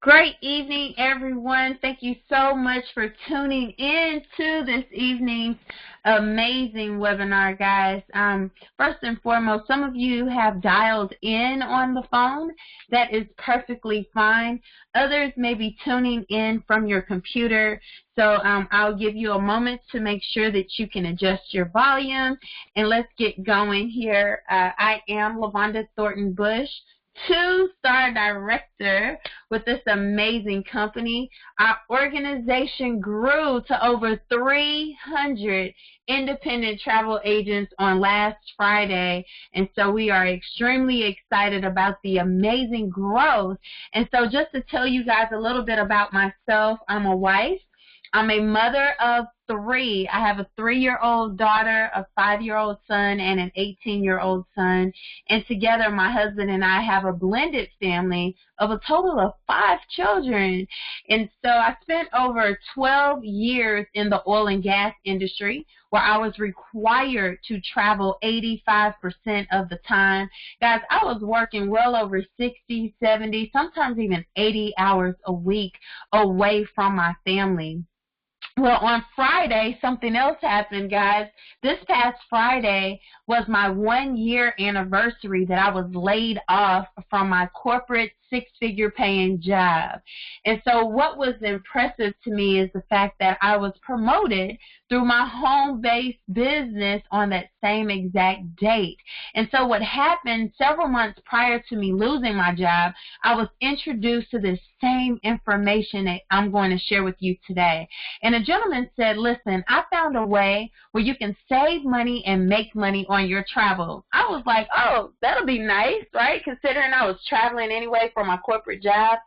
Great evening, everyone. Thank you so much for tuning in to this evening's amazing webinar, guys. First and foremost, some of you have dialed in on the phone. That is perfectly fine. Others may be tuning in from your computer. So I'll give you a moment to make sure that you can adjust your volume. And let's get going here. I am LaVonda Thornton-Bush, two-star director with this amazing company. Our organization grew to over 300 independent travel agents on last Friday, and so we are extremely excited about the amazing growth. And so just to tell you guys a little bit about myself, I'm a wife. I'm a mother of three. I have a 3-year-old daughter, a 5-year-old son, and an 18-year-old son. And together, my husband and I have a blended family of a total of 5 children. And so I spent over 12 years in the oil and gas industry, where I was required to travel 85% of the time. Guys, I was working well over 60, 70, sometimes even 80 hours a week away from my family. Well, on Friday, something else happened, guys. This past Friday was my 1-year anniversary that I was laid off from my corporate 6-figure paying job. And so what was impressive to me is the fact that I was promoted through my home-based business on that same exact date. And so what happened several months prior to me losing my job, I was introduced to this same information that I'm going to share with you today. And a gentleman said, listen, I found a way where you can save money and make money on your travel. I was like, oh, that'll be nice, right? Considering I was traveling anyway for my corporate job.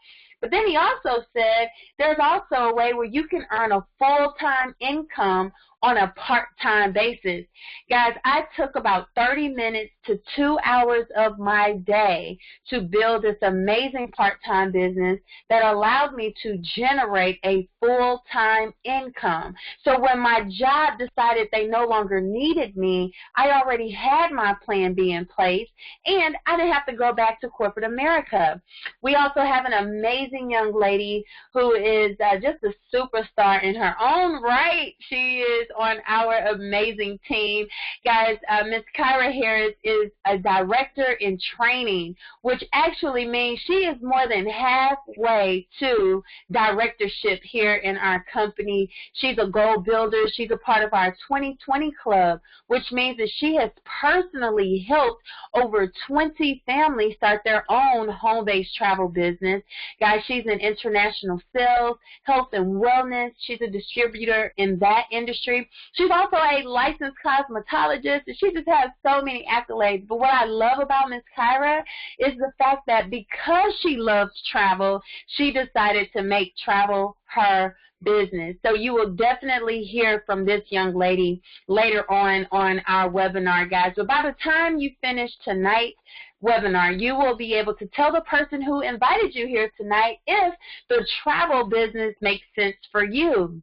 But then he also said there's also a way where you can earn a full-time income on a part-time basis. Guys, I took about 30 minutes to 2 hours of my day to build this amazing part-time business that allowed me to generate a full-time income. So when my job decided they no longer needed me, I already had my plan B in place, and I didn't have to go back to corporate America. We also have an amazing young lady who is just a superstar in her own right. She is on our amazing team. Guys, Ms. Kyra Harris is a director in training, which actually means she is more than halfway to directorship here in our company. She's a goal builder. She's a part of our 2020 club, which means that she has personally helped over 20 families start their own home-based travel business. Guys, she's in international sales, health and wellness. She's a distributor in that industry. She's also a licensed cosmetologist, and she just has so many accolades. But what I love about Ms. Kyra is the fact that because she loves travel, she decided to make travel her business. So you will definitely hear from this young lady later on our webinar, guys. So by the time you finish tonight's webinar, you will be able to tell the person who invited you here tonight if the travel business makes sense for you.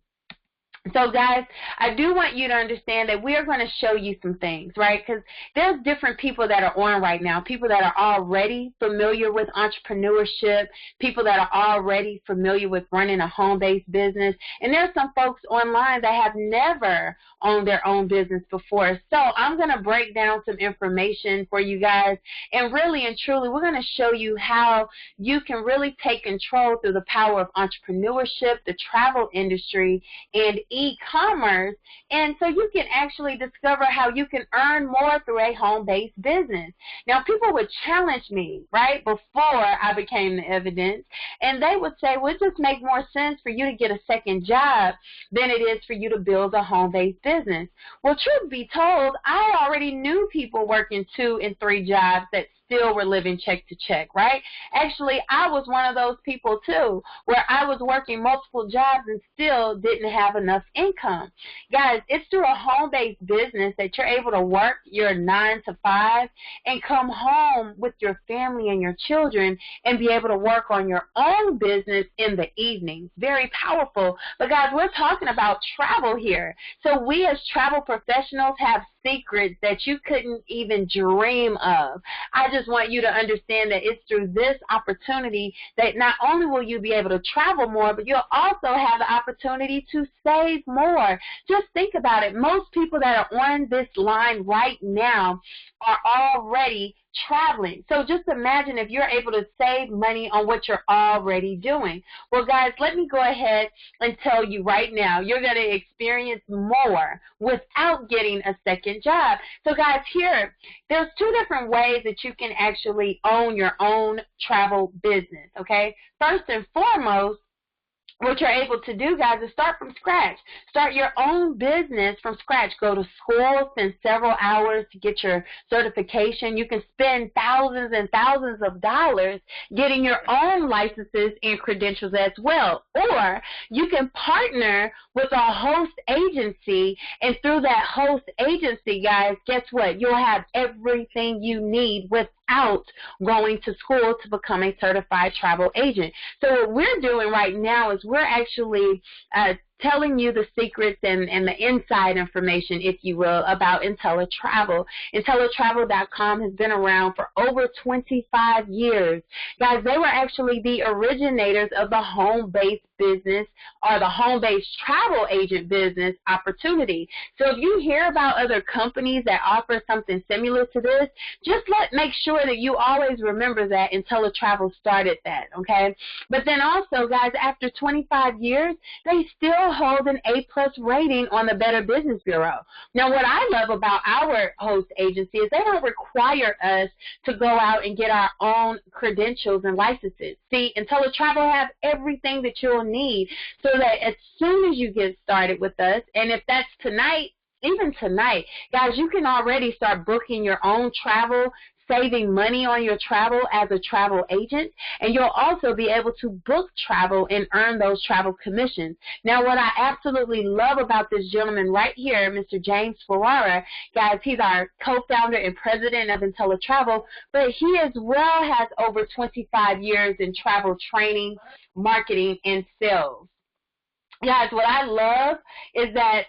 So, guys, I do want you to understand that we are going to show you some things, right? Because there's different people that are on right now, people that are already familiar with entrepreneurship, people that are already familiar with running a home-based business, and there's some folks online that have never owned their own business before. So I'm going to break down some information for you guys, and really and truly, we're going to show you how you can really take control through the power of entrepreneurship, the travel industry, and e-commerce, and so you can actually discover how you can earn more through a home-based business. Now, people would challenge me, right, before I became the evidence, and they would say, well, it just makes more sense for you to get a second job than it is for you to build a home-based business. Well, truth be told, I already knew people working 2 and 3 jobs that still were living check to check, right? Actually, I was one of those people too, where I was working multiple jobs and still didn't have enough income. Guys, it's through a home-based business that you're able to work your 9 to 5 and come home with your family and your children and be able to work on your own business in the evenings. Very powerful. But guys, we're talking about travel here. So we as travel professionals have secrets that you couldn't even dream of. I just want you to understand that it's through this opportunity that not only will you be able to travel more, but you'll also have the opportunity to save more. Just think about it. Most people that are on this line right now are already traveling. So just imagine if you're able to save money on what you're already doing. Well, guys, let me go ahead and tell you right now, you're going to experience more without getting a second job. So, guys, there's two different ways that you can actually own your own travel business, okay? First and foremost, what you're able to do, guys, is start from scratch. Start your own business from scratch. Go to school, spend several hours to get your certification. You can spend thousands and thousands of dollars getting your own licenses and credentials as well. Or you can partner with a host agency, and through that host agency, guys, guess what? You'll have everything you need without going to school to become a certified travel agent. So what we're doing right now is we're actually telling you the secrets and the inside information, if you will, about IntelliTravel. IntelliTravel.com has been around for over 25 years. Guys, they were actually the originators of the home-based business or the home-based travel agent business opportunity. So if you hear about other companies that offer something similar to this, just make sure that you always remember that IntelliTravel started that, okay? But then also, guys, after 25 years, they still hold an A+ rating on the Better Business Bureau. Now, what I love about our host agency is they don't require us to go out and get our own credentials and licenses. See, IntelliTravel have everything that you'll need so that as soon as you get started with us, and if that's tonight, even tonight, guys, you can already start booking your own travel, saving money on your travel as a travel agent, and you'll also be able to book travel and earn those travel commissions. Now, what I absolutely love about this gentleman right here, Mr. James Ferrara, guys, he's our co-founder and president of IntelliTravel, but he as well has over 25 years in travel training, marketing, and sales. Guys, what I love is that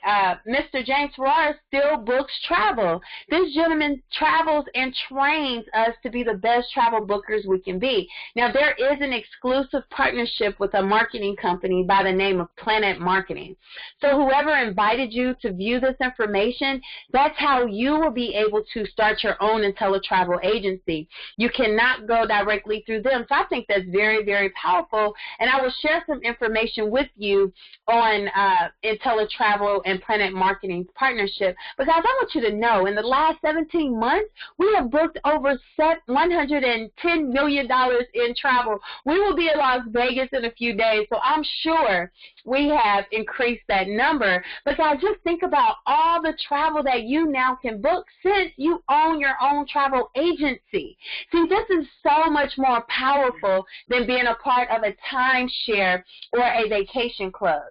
Mr. James Ferrara still books travel. This gentleman travels and trains us to be the best travel bookers we can be. Now, there is an exclusive partnership with a marketing company by the name of Planet Marketing. So whoever invited you to view this information, that's how you will be able to start your own IntelliTravel agency. You cannot go directly through them. So I think that's very, very powerful, and I will share some information with you on IntelliTravel and Planet Marketing's partnership. But guys, I want you to know, in the last 17 months, we have booked over $110 million in travel. We will be in Las Vegas in a few days, so I'm sure we have increased that number. But guys, just think about all the travel that you now can book since you own your own travel agency. See, this is so much more powerful than being a part of a timeshare or a vacation club.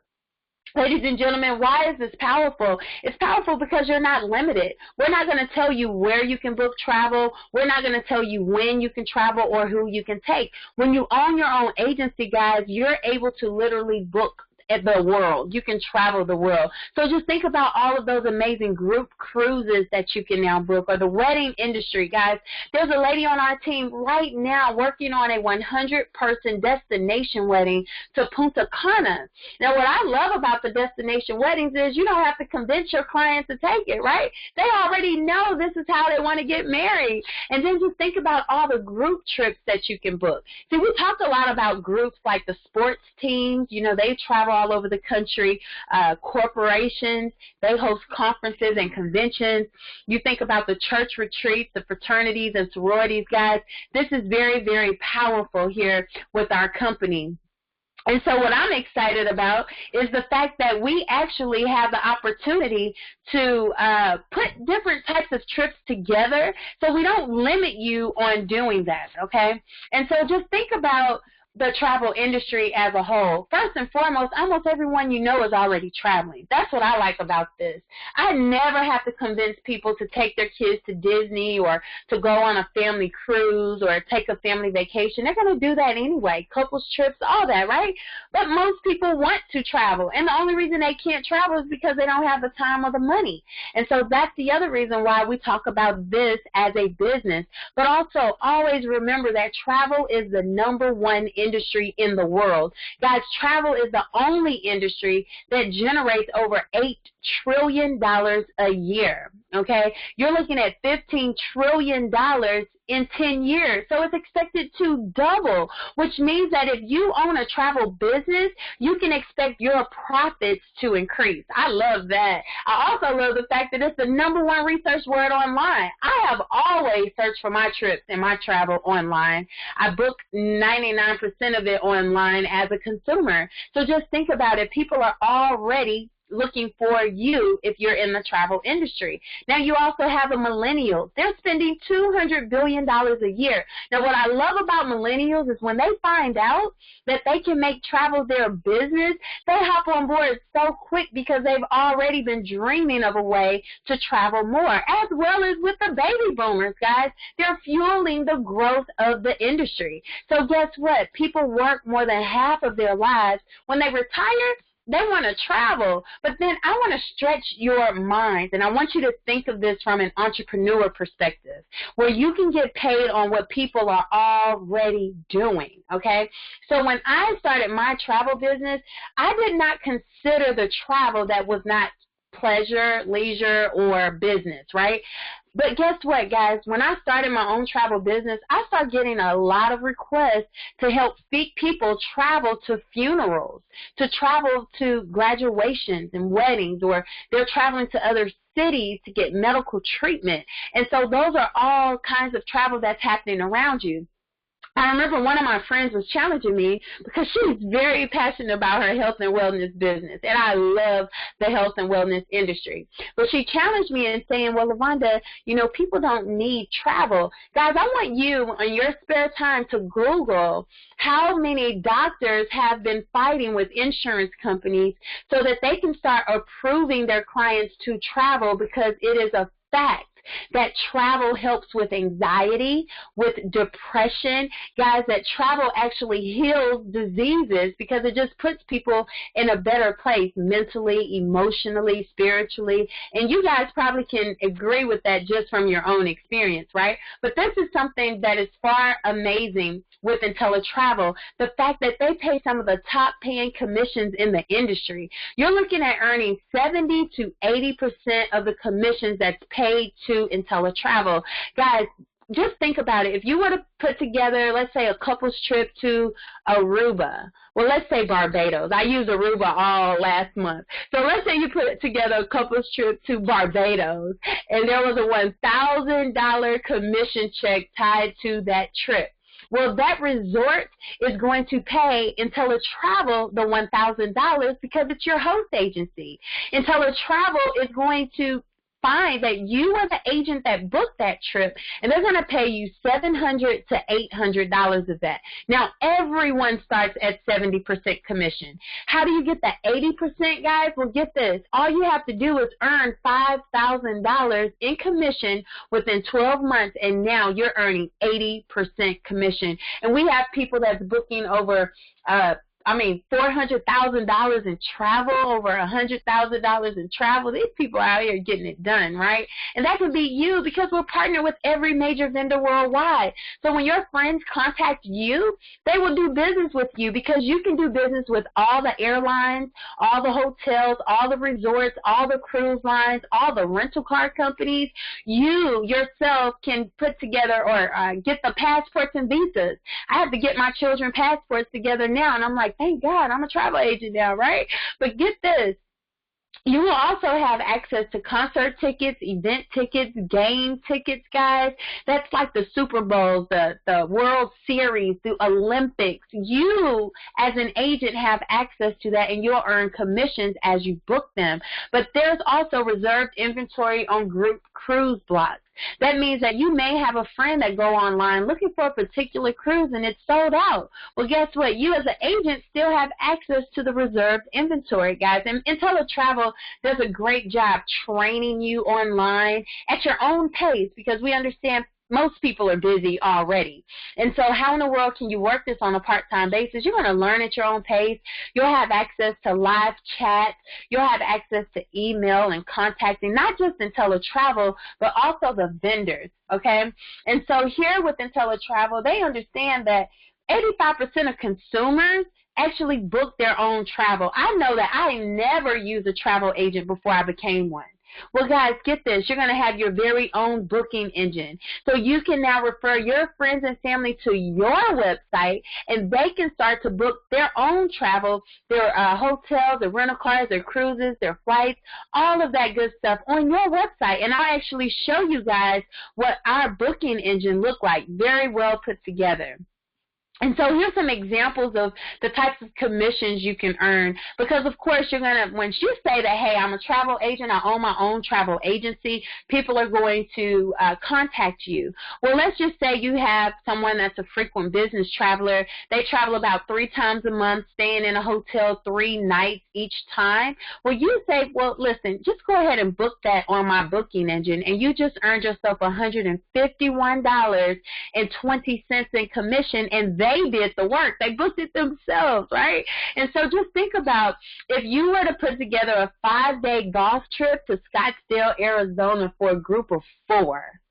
Ladies and gentlemen, why is this powerful? It's powerful because you're not limited. We're not going to tell you where you can book travel. We're not going to tell you when you can travel or who you can take. When you own your own agency, guys, you're able to literally book at the world. You can travel the world. So just think about all of those amazing group cruises that you can now book, or the wedding industry, guys. There's a lady on our team right now working on a 100-person destination wedding to Punta Cana. Now, what I love about the destination weddings is you don't have to convince your client to take it, right? They already know this is how they want to get married. And then just think about all the group trips that you can book. See, we talked a lot about groups like the sports teams. You know, they travel all over the country. Corporations, they host conferences and conventions. You think about the church retreats, the fraternities and sororities, guys. This is very, very powerful here with our company. And so what I'm excited about is the fact that we actually have the opportunity to put different types of trips together, so we don't limit you on doing that, okay? And so just think about the travel industry as a whole. First and foremost, almost everyone you know is already traveling. That's what I like about this. I never have to convince people to take their kids to Disney or to go on a family cruise or take a family vacation. They're going to do that anyway, couples trips, all that, right? But most people want to travel, and the only reason they can't travel is because they don't have the time or the money. And so that's the other reason why we talk about this as a business. But also always remember that travel is the #1 industry in the world. Guys, travel is the only industry that generates over $8 trillion a year, okay? You're looking at $15 trillion in 10 years. So it's expected to double, which means that if you own a travel business, you can expect your profits to increase. I love that. I also love the fact that it's the #1 research word online. I have always searched for my trips and my travel online. I book 99% of it online as a consumer. So just think about it. People are already looking for you if you're in the travel industry. Now, you also have the millennials. They're spending $200 billion a year. Now, what I love about millennials is when they find out that they can make travel their business, they hop on board so quick because they've already been dreaming of a way to travel more, as well as with the baby boomers, guys. They're fueling the growth of the industry. So guess what? People work more than half of their lives. When they retire, they want to travel, but then I want to stretch your minds, and I want you to think of this from an entrepreneur perspective, where you can get paid on what people are already doing, okay? So when I started my travel business, I did not consider the travel that was not pleasure, leisure, or business, right? But guess what, guys? When I started my own travel business, I started getting a lot of requests to help people travel to funerals, to travel to graduations and weddings, or they're traveling to other cities to get medical treatment. And so those are all kinds of travel that's happening around you. I remember one of my friends was challenging me because she's very passionate about her health and wellness business, and I love the health and wellness industry. But she challenged me in saying, well, LaVonda, you know, people don't need travel. Guys, I want you on your spare time to Google how many doctors have been fighting with insurance companies so that they can start approving their clients to travel, because it is a fact that travel helps with anxiety, with depression. Guys, that travel actually heals diseases because it just puts people in a better place mentally, emotionally, spiritually. And you guys probably can agree with that just from your own experience, right? But this is something that is far amazing with IntelliTravel, the fact that they pay some of the top paying commissions in the industry. You're looking at earning 70 to 80% of the commissions that's paid to IntelliTravel. Guys, just think about it. If you were to put together, let's say, a couple's trip to Aruba, well, let's say Barbados. I used Aruba all last month. So let's say you put together a couple's trip to Barbados, and there was a $1,000 commission check tied to that trip. Well, that resort is going to pay IntelliTravel the $1,000 because it's your host agency. IntelliTravel is going to find that you are the agent that booked that trip, and they're going to pay you $700 to $800 of that. Now, everyone starts at 70% commission. How do you get that 80%, guys? Well, get this. All you have to do is earn $5,000 in commission within 12 months, and now you're earning 80% commission. And we have people that's booking over $400,000 in travel, over $100,000 in travel. These people out here getting it done, right? And that could be you, because we're partnered with every major vendor worldwide. So when your friends contact you, they will do business with you because you can do business with all the airlines, all the hotels, all the resorts, all the cruise lines, all the rental car companies. You yourself can put together or get the passports and visas. I have to get my children passports together now, and I'm like, thank God, I'm a travel agent now, right? But get this. You will also have access to concert tickets, event tickets, game tickets, guys. That's like the Super Bowls, the World Series, the Olympics. You, as an agent, have access to that, and you'll earn commissions as you book them. But there's also reserved inventory on group cruise blocks. That means that you may have a friend that go online looking for a particular cruise and it's sold out. Well, guess what? You as an agent still have access to the reserved inventory, guys. And Untitled Travel does a great job training you online at your own pace, because we understand most people are busy already. And so how in the world can you work this on a part-time basis? You're going to learn at your own pace. You'll have access to live chat. You'll have access to email and contacting not just Untitled Travel, but also the vendors, okay? And so here with Untitled Travel, they understand that 85% of consumers actually book their own travel. I know that I never used a travel agent before I became one. Well, guys, get this. You're going to have your very own booking engine. So you can now refer your friends and family to your website, and they can start to book their own travel, their hotels, their rental cars, their cruises, their flights, all of that good stuff on your website. And I'll actually show you guys what our booking engine look like, very well put together. And so here's some examples of the types of commissions you can earn, because of course you're going to, once you say that, hey, I'm a travel agent, I own my own travel agency, people are going to contact you. Well, let's just say you have someone that's a frequent business traveler. They travel about 3 times a month, staying in a hotel 3 nights each time. Well, you say, well, listen, just go ahead and book that on my booking engine, and you just earned yourself $151.20 in commission, and they did the work. They booked it themselves, right? And so just think about if you were to put together a 5-day golf trip to Scottsdale, Arizona for a group of 4.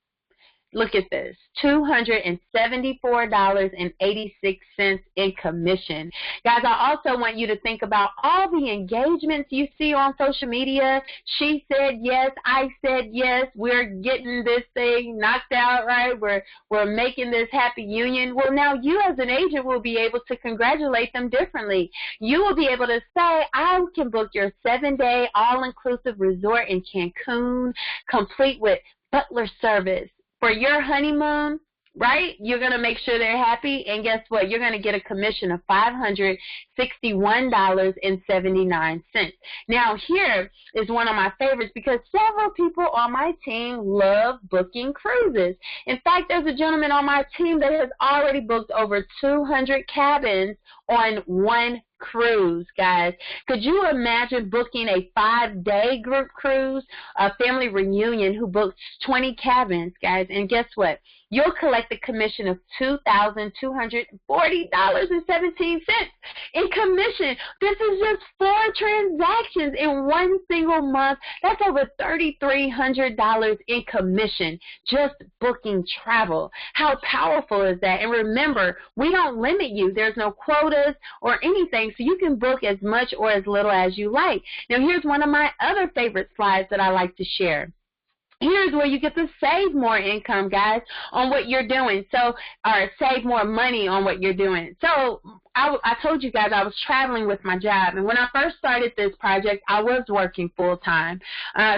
Look at this, $274.86 in commission. Guys, I also want you to think about all the engagements you see on social media. She said yes, I said yes, we're getting this thing knocked out, right? We're making this happy union. Well, now you as an agent will be able to congratulate them differently. You will be able to say, I can book your 7-day all-inclusive resort in Cancun, complete with butler service. For your honeymoon, right, you're going to make sure they're happy, and guess what? You're going to get a commission of $561.79. Now, here is one of my favorites, because several people on my team love booking cruises. In fact, there's a gentleman on my team that has already booked over 200 cabins on one cruise, guys. Could you imagine booking a 5-day group cruise, a family reunion who books 20 cabins, guys? And guess what? You'll collect a commission of $2,240.17 in commission. This is just 4 transactions in one single month. That's over $3,300 in commission, just booking travel. How powerful is that? And remember, we don't limit you. There's no quotas or anything, so you can book as much or as little as you like. Now, here's one of my other favorite slides that I like to share. Here's where you get to save more income, guys, on what you're doing. So, or save more money on what you're doing. So, I told you guys I was traveling with my job, and when I first started this project, I was working full-time.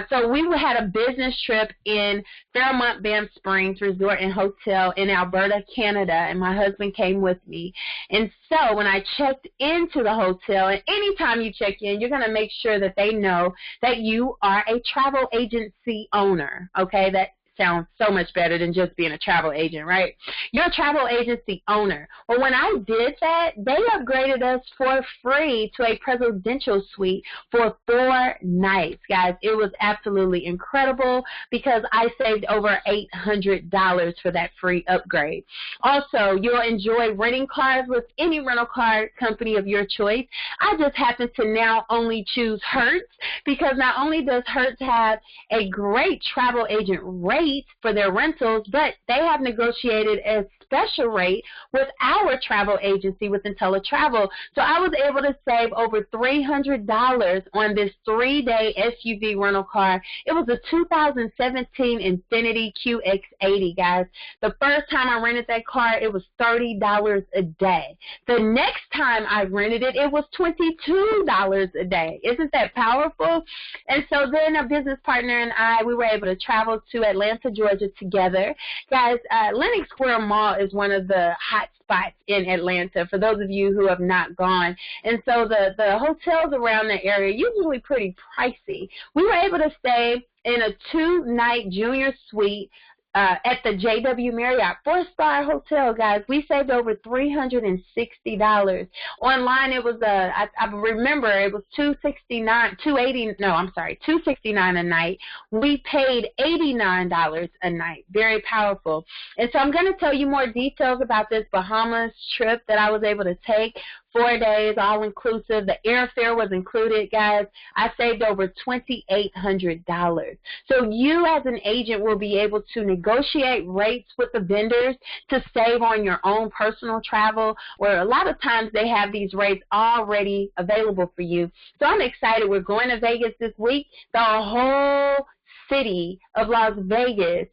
So we had a business trip in Fairmont Banff Springs Resort and Hotel in Alberta, Canada, and my husband came with me. And so when I checked into the hotel, and anytime you check in, you're going to make sure that they know that you are a travel agency owner, okay? That sounds so much better than just being a travel agent, right? You're a travel agency owner. Well, when I did that, they upgraded us for free to a presidential suite for 4 nights, guys. It was absolutely incredible because I saved over $800 for that free upgrade. Also, you'll enjoy renting cars with any rental car company of your choice. I just happen to now only choose Hertz, because not only does Hertz have a great travel agent rate for their rentals, but they have negotiated a special rate with our travel agency with Untitled Travel. So I was able to save over $300 on this 3-day SUV rental car. It was a 2017 Infiniti QX80, guys. The first time I rented that car, it was $30 a day. The next time I rented it, it was $22 a day. Isn't that powerful? And so then a business partner and I, we were able to travel to Atlanta, Georgia together. Guys, Lenox Square Mall is one of the hot spots in Atlanta for those of you who have not gone. And so the hotels around the area are usually pretty pricey. We were able to stay in a 2-night junior suite at the JW Marriott 4-star hotel, guys. We saved over $360. Online, it was I remember it was $269 a night. We paid $89 a night. Very powerful. And so I'm going to tell you more details about this Bahamas trip that I was able to take. 4 days, all inclusive. The airfare was included, guys. I saved over $2,800. So you as an agent will be able to negotiate rates with the vendors to save on your own personal travel, where a lot of times they have these rates already available for you. So I'm excited. We're going to Vegas this week. The whole city of Las Vegas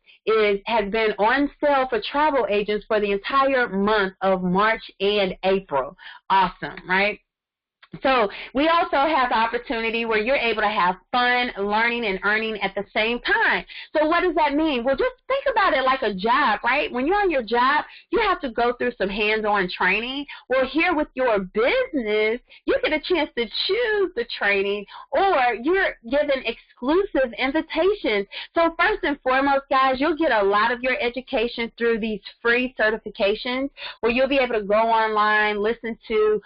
has been on sale for travel agents for the entire month of March and April. Awesome, right? So we also have the opportunity where you're able to have fun, learning, and earning at the same time. So what does that mean? Well, just think about it like a job, right? When you're on your job, you have to go through some hands-on training. Well, here with your business, you get a chance to choose the training, or you're given exclusive invitations. So first and foremost, guys, you'll get a lot of your education through these free certifications where you'll be able to go online, listen to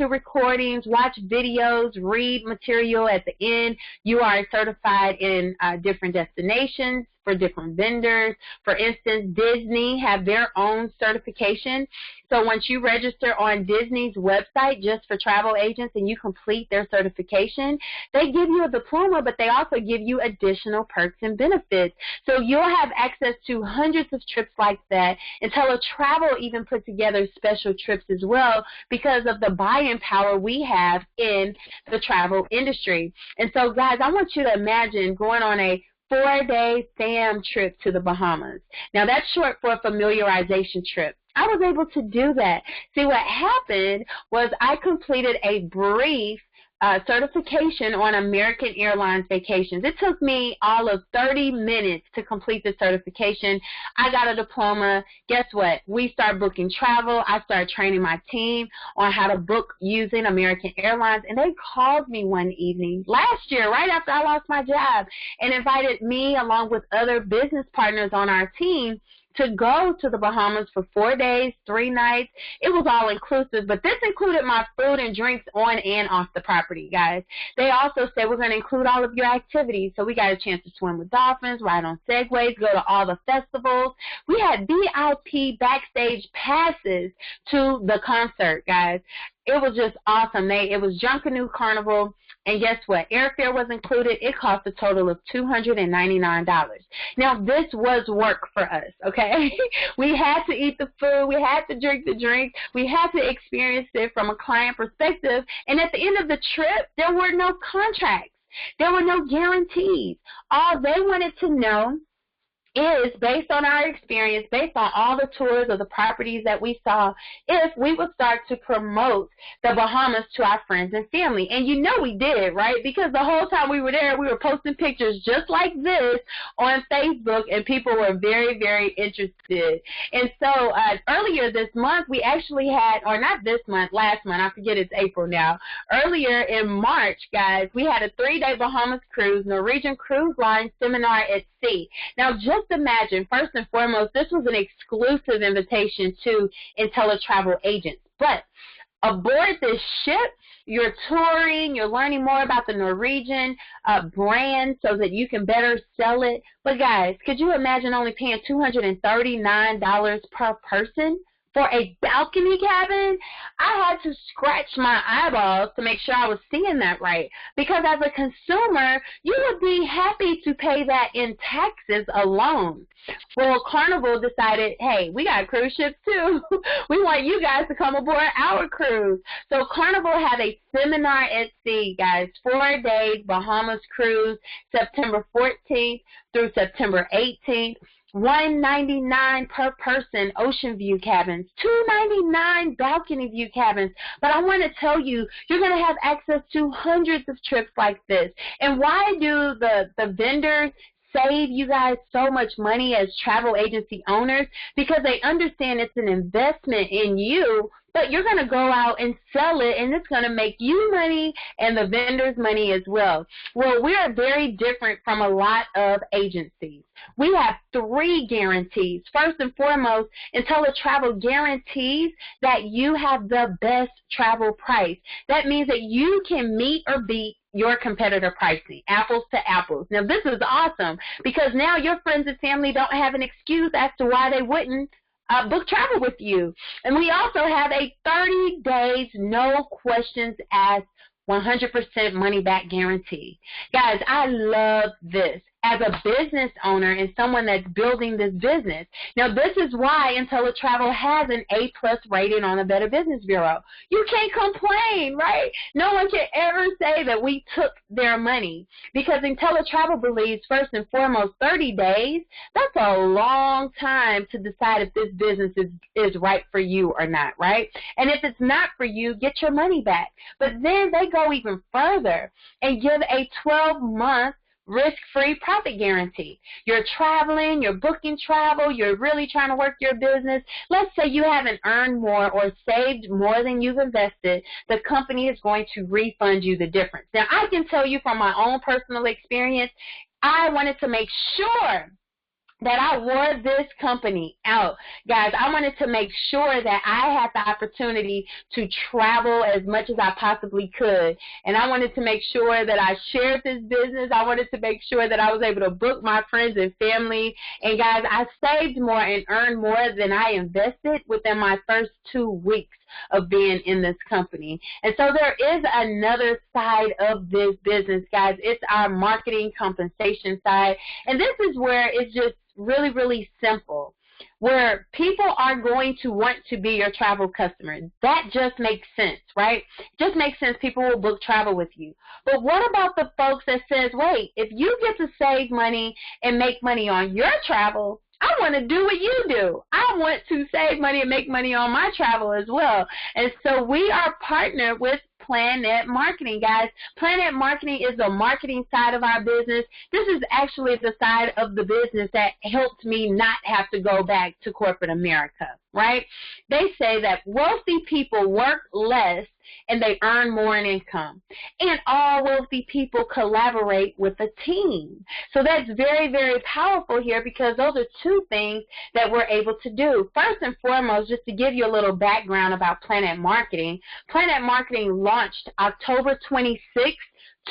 recordings, watch videos, read material at the end. You are certified in different destinations for different vendors. For instance, Disney have their own certification. So once you register on Disney's website just for travel agents and you complete their certification, they give you a diploma, but they also give you additional perks and benefits. So you'll have access to hundreds of trips like that. IntelliTravel even put together special trips as well because of the buying power we have in the travel industry. And so, guys, I want you to imagine going on a 4-day fam trip to the Bahamas. Now, that's short for a familiarization trip. I was able to do that. See, what happened was I completed a brief certification on American Airlines vacations. It took me all of 30 minutes to complete the certification. I got a diploma. Guess what? We start booking travel. I started training my team on how to book using American Airlines, and they called me one evening last year, right after I lost my job, and invited me along with other business partners on our team to go to the Bahamas for 4 days, 3 nights. It was all inclusive, but this included my food and drinks on and off the property, guys. They also said we're going to include all of your activities. So we got a chance to swim with dolphins, ride on segways, go to all the festivals. We had VIP backstage passes to the concert, guys. It was just awesome. It was Junkanoo Carnival, and guess what? Airfare was included. It cost a total of $299. Now, this was work for us, okay? We had to eat the food. We had to drink the drink. We had to experience it from a client perspective. And at the end of the trip, there were no contracts. There were no guarantees. All they wanted to know is, based on our experience, based on all the tours of the properties that we saw, if we would start to promote the Bahamas to our friends and family. And you know we did, right? Because the whole time we were there, we were posting pictures just like this on Facebook, and people were very, very interested. And so earlier this month, we actually had, or not this month, last month, I forget, it's April now. Earlier in March, guys, we had a 3-day Bahamas cruise, Norwegian Cruise Line seminar at sea. Now, just imagine, first and foremost, this was an exclusive invitation to IntelliTravel agents. But aboard this ship, you're touring, you're learning more about the Norwegian brand so that you can better sell it. But guys, could you imagine only paying $239 per person for a balcony cabin? I had to scratch my eyeballs to make sure I was seeing that right, because as a consumer, you would be happy to pay that in taxes alone. Well, Carnival decided, hey, we got cruise ships too. We want you guys to come aboard our cruise. So Carnival had a seminar at sea, guys, 4 days Bahamas cruise, September 14th through September 18th. $199 per person ocean view cabins, $299 balcony view cabins. But I want to tell you, you're going to have access to hundreds of trips like this. And why do the vendors save you guys so much money as travel agency owners? Because they understand it's an investment in you, but you're going to go out and sell it, and it's going to make you money and the vendors money as well. Well, we are very different from a lot of agencies. We have 3 guarantees. First and foremost, Untitled Travel guarantees that you have the best travel price. That means that you can meet or beat your competitor pricing, apples to apples. Now, this is awesome because now your friends and family don't have an excuse as to why they wouldn't book travel with you. And we also have a 30 days, no questions asked, 100% money back guarantee. Guys, I love this as a business owner and someone that's building this business. Now, this is why Untitled Travel has an A+ rating on the Better Business Bureau. You can't complain, right? No one can ever say that we took their money because Untitled Travel believes, first and foremost, 30 days, that's a long time to decide if this business is right for you or not, right? And if it's not for you, get your money back. But then they go even further and give a 12-month risk-free profit guarantee. You're traveling, you're booking travel, you're really trying to work your business. Let's say you haven't earned more or saved more than you've invested. The company is going to refund you the difference. Now, I can tell you from my own personal experience, I wanted to make sure that I wore this company out. Guys, I wanted to make sure that I had the opportunity to travel as much as I possibly could. And I wanted to make sure that I shared this business. I wanted to make sure that I was able to book my friends and family. And guys, I saved more and earned more than I invested within my first 2 weeks of being in this company. And so there is another side of this business, guys. It's our marketing compensation side. And this is where it's just really, really simple, where people are going to want to be your travel customer. That just makes sense, right? Just makes sense. People will book travel with you. But what about the folks that says, wait, if you get to save money and make money on your travel, I want to do what you do. I want to save money and make money on my travel as well. And so we are partnered with Planet Marketing, guys. Planet Marketing is the marketing side of our business. This is actually the side of the business that helped me not have to go back to corporate America, right? They say that wealthy people work less and they earn more in income. And all wealthy people collaborate with a team. So that's very, very powerful here because those are 2 things that we're able to do. First and foremost, just to give you a little background about Planet Marketing launched October 26th,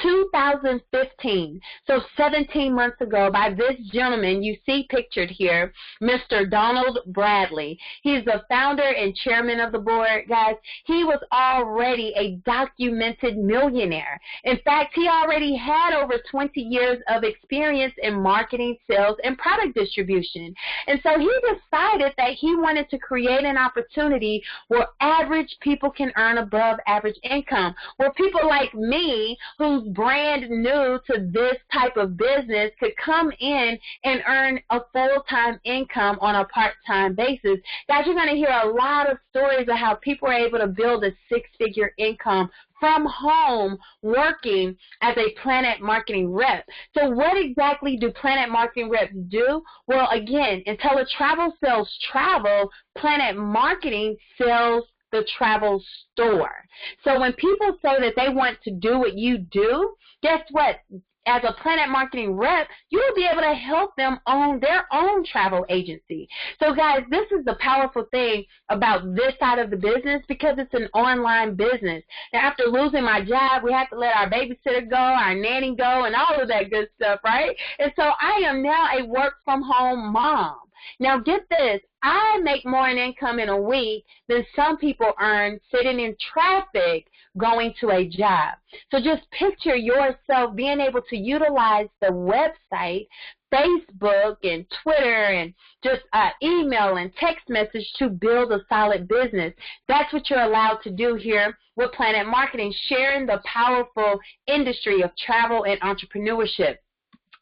2015, so 17 months ago, by this gentleman you see pictured here, Mr. Donald Bradley. He's the founder and chairman of the board, guys. He was already a documented millionaire. In fact, he already had over 20 years of experience in marketing, sales, and product distribution. And so he decided that he wanted to create an opportunity where average people can earn above average income, where people like me, who's brand new to this type of business, could come in and earn a full-time income on a part-time basis. Guys, you're going to hear a lot of stories of how people are able to build a 6-figure income from home working as a Planet Marketing rep. So what exactly do Planet Marketing reps do? Well, again, Untitled Travel sells travel, Planet Marketing sells the travel store. So when people say that they want to do what you do, guess what? As a Planet Marketing rep, you will be able to help them own their own travel agency. So guys, this is the powerful thing about this side of the business because it's an online business. Now, after losing my job, we had to let our babysitter go, our nanny go, and all of that good stuff, right? And so I am now a work-from-home mom. Now, get this. I make more in income in a week than some people earn sitting in traffic going to a job. So just picture yourself being able to utilize the website, Facebook and Twitter and just email and text message to build a solid business. That's what you're allowed to do here with Planet Marketing, sharing the powerful industry of travel and entrepreneurship.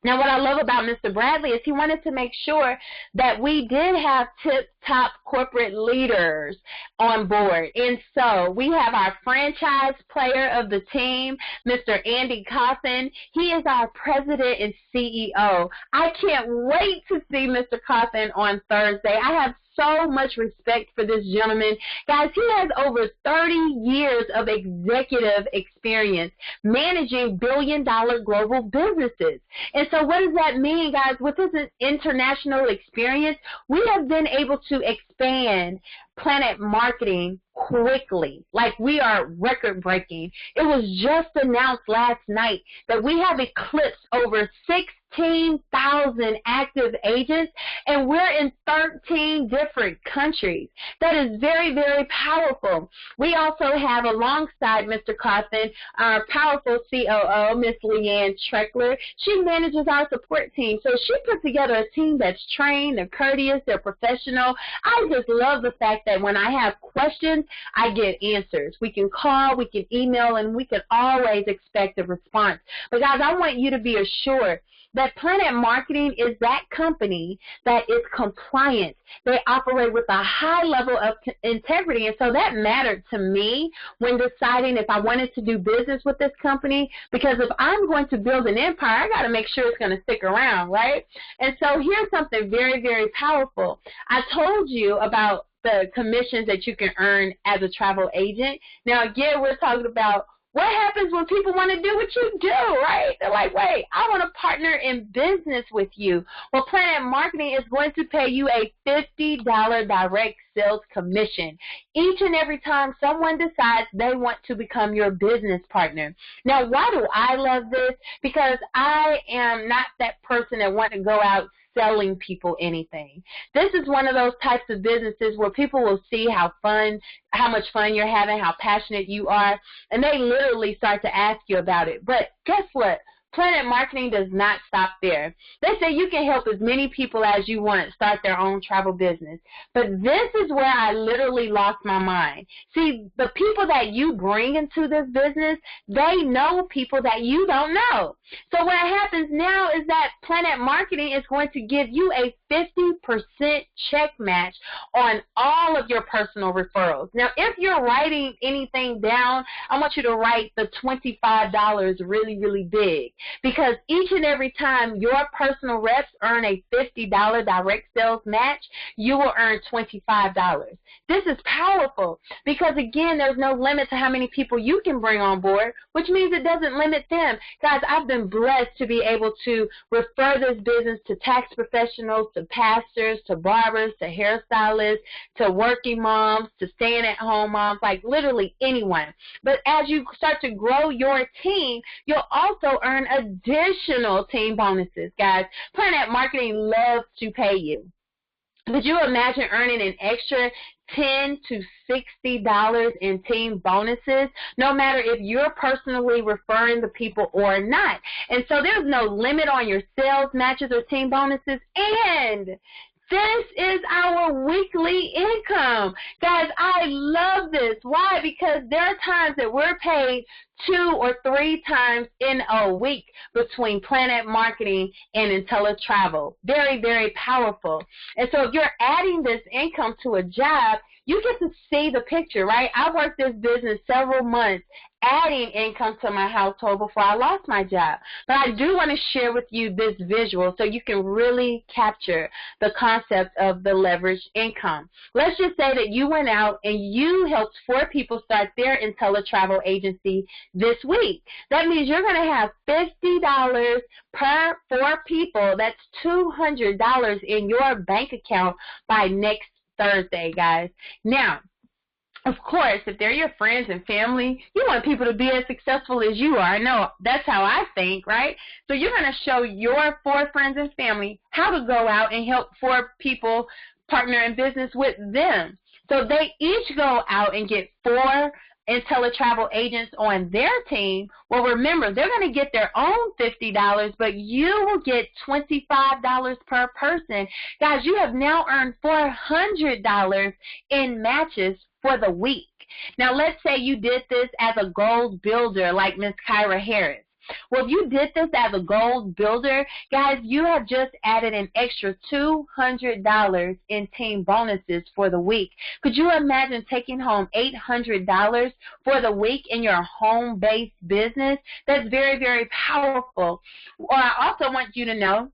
Now, what I love about Mr. Bradley is he wanted to make sure that we did have tip-top corporate leaders on board. And so we have our franchise player of the team, Mr. Andy Cawthon. He is our president and CEO. I can't wait to see Mr. Cawthon on Thursday. I have so much respect for this gentleman. Guys, he has over 30 years of executive experience managing billion-dollar global businesses. And so what does that mean, guys? With his international experience, we have been able to expand Planet Marketing quickly. Like, we are record-breaking. It was just announced last night that we have eclipsed over 16,000 active agents, and we're in 13 different countries. That is very, very powerful. We also have, alongside Mr. Coffin, our powerful COO, Miss Leanne Treckler. She manages our support team. So she put together a team that's trained, they're courteous, they're professional. I just love the fact that when I have questions, I get answers. We can call, we can email, and we can always expect a response. But guys, I want you to be assured that Planet Marketing is that company that is compliant. They operate with a high level of integrity, and so that mattered to me when deciding if I wanted to do business with this company, because if I'm going to build an empire, I got to make sure it's going to stick around, right? And so here's something very, very powerful. I told you about the commissions that you can earn as a travel agent. Now, again, we're talking about what happens when people want to do what you do, right? They're like, wait, I want to partner in business with you. Well, Planet Marketing is going to pay you a $50 direct sales commission each and every time someone decides they want to become your business partner. Now, why do I love this? Because I am not that person that want to go out selling people anything. This is one of those types of businesses where people will see how much fun you're having, how passionate you are, and they literally start to ask you about it. But guess what? Planet Marketing does not stop there. They say you can help as many people as you want start their own travel business. But this is where I literally lost my mind. See, the people that you bring into this business, they know people that you don't know. So what happens now is that Planet Marketing is going to give you a 50% check match on all of your personal referrals. Now, if you're writing anything down, I want you to write the $25 really, really big. Because each and every time your personal reps earn a $50 direct sales match, you will earn $25. This is powerful because, again, there's no limit to how many people you can bring on board, which means it doesn't limit them. Guys, I've been blessed to be able to refer this business to tax professionals, to pastors, to barbers, to hairstylists, to working moms, to staying-at-home moms, like literally anyone. But as you start to grow your team, you'll also earn additional team bonuses, guys. Planet Marketing loves to pay you. Could you imagine earning an extra $10 to $60 in team bonuses, no matter if you're personally referring the people or not? And so there's no limit on your sales matches or team bonuses, and this is our weekly income. Guys, I love this. Why? Because there are times that we're paid 2 or 3 times in a week between Planet Marketing and IntelliTravel. Very, very powerful. And so if you're adding this income to a job, you get to see the picture, right? I worked this business several months adding income to my household before I lost my job. But I do want to share with you this visual so you can really capture the concept of the leveraged income. Let's just say that you went out and you helped 4 people start their IntelliTravel agency this week. That means you're going to have $50 per 4 people. That's $200 in your bank account by next Thursday, guys. Now, of course, if they're your friends and family, you want people to be as successful as you are. I know that's how I think, right? So you're going to show your 4 friends and family how to go out and help 4 people partner in business with them. So they each go out and get 4 IntelliTravel agents on their team. Well, remember, they're going to get their own $50, but you will get $25 per person. Guys, you have now earned $400 in matches for the week. Now, let's say you did this as a gold builder like Miss Kyra Harris. Well, if you did this as a gold builder, guys, you have just added an extra $200 in team bonuses for the week. Could you imagine taking home $800 for the week in your home-based business? That's very, very powerful. Or I also want you to know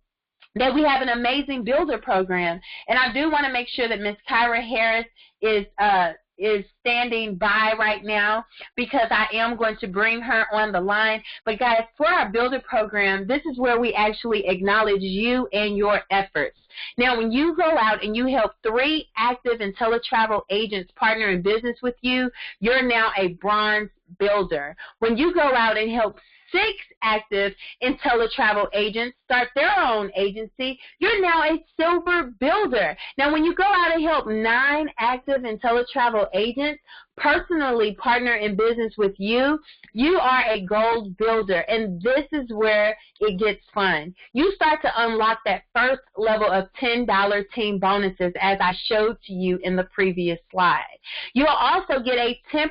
that we have an amazing builder program. And I do want to make sure that Ms. Kyra Harris is standing by right now, because I am going to bring her on the line. But guys, for our builder program, this is where we actually acknowledge you and your efforts. Now, when you go out and you help 3 active IntelliTravel agents partner in business with you, you're now a bronze builder. When you go out and help 6 active IntelliTravel agents start their own agency, you're now a silver builder. Now, when you go out and help 9 active IntelliTravel agents personally partner in business with you, you are a gold builder, and this is where it gets fun. You start to unlock that first level of $10 team bonuses, as I showed to you in the previous slide. You'll also get a 10%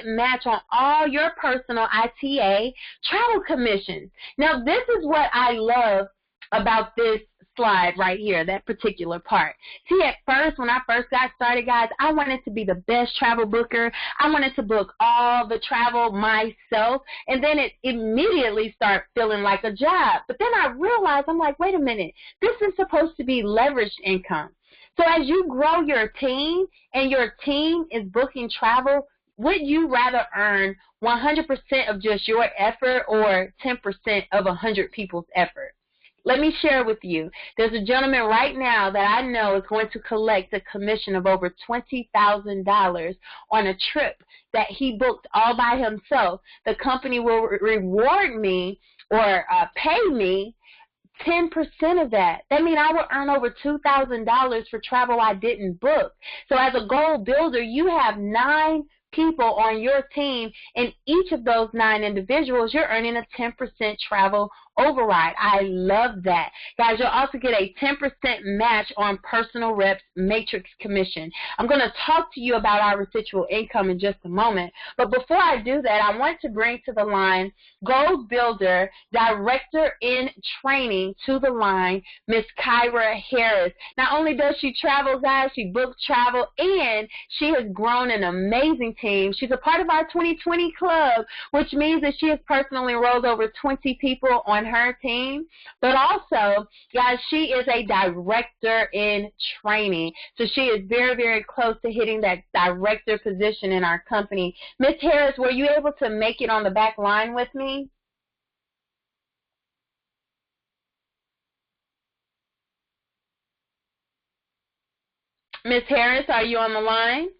match on all your personal ITA travel commissions. Now, this is what I love about this slide right here, that particular part. See, at first, when I first got started, guys, I wanted to be the best travel booker. I wanted to book all the travel myself, and then it immediately started feeling like a job. But then I realized, I'm like, wait a minute, this is supposed to be leveraged income. So as you grow your team and your team is booking travel, would you rather earn 100% of just your effort or 10% of 100 people's effort? Let me share with you. There's a gentleman right now that I know is going to collect a commission of over $20,000 on a trip that he booked all by himself. The company will reward me or pay me 10% of that. That means I will earn over $2,000 for travel I didn't book. So as a gold builder, you have 9 people on your team, and each of those 9 individuals, you're earning a 10% travel override. I love that. Guys, you'll also get a 10% match on personal reps matrix commission. I'm going to talk to you about our residual income in just a moment, but before I do that, I want to bring to the line Gold Builder, Director in Training to the line, Miss Kyra Harris. Not only does she travel, guys, she books travel, and she has grown an amazing team. She's a part of our 2020 club, which means that she has personally enrolled over 20 people on her team. But also, guys, she is a director in training. So she is very, very close to hitting that director position in our company. Miss Harris, were you able to make it on the back line with me? Miss Harris, are you on the line?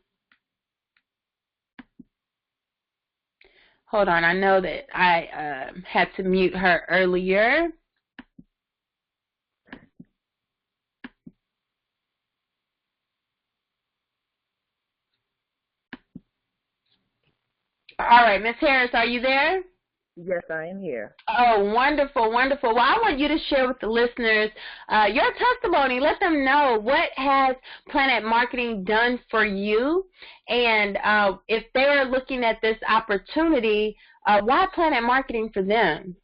Hold on, I know that I had to mute her earlier. All right, Miss Harris, are you there? Yes, I am here. Oh, wonderful, wonderful. Well, I want you to share with the listeners your testimony. Let them know what has Planet Marketing done for you, and if they're looking at this opportunity, why Planet Marketing for them?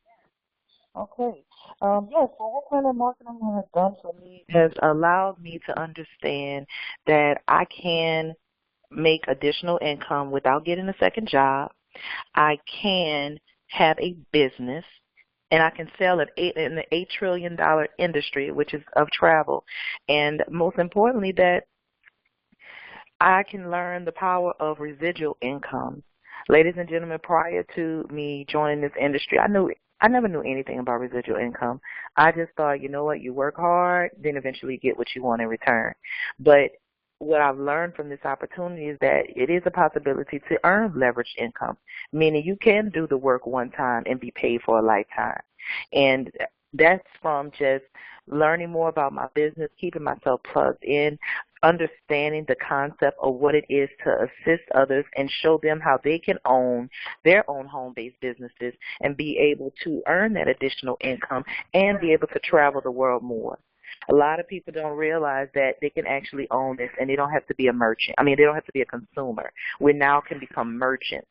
Okay. Yes, so what Planet Marketing has done for me has allowed me to understand that I can make additional income without getting a second job. I can have a business, and I can sell in the $8 trillion industry, which is of travel. And most importantly, that I can learn the power of residual income. Ladies and gentlemen, prior to me joining this industry, I never knew anything about residual income. I just thought, you know what, you work hard, then eventually you get what you want in return. But what I've learned from this opportunity is that it is a possibility to earn leveraged income, meaning you can do the work one time and be paid for a lifetime. And that's from just learning more about my business, keeping myself plugged in, understanding the concept of what it is to assist others and show them how they can own their own home-based businesses and be able to earn that additional income and be able to travel the world more. A lot of people don't realize that they can actually own this, and they don't have to be a merchant. I mean, they don't have to be a consumer. We now can become merchants.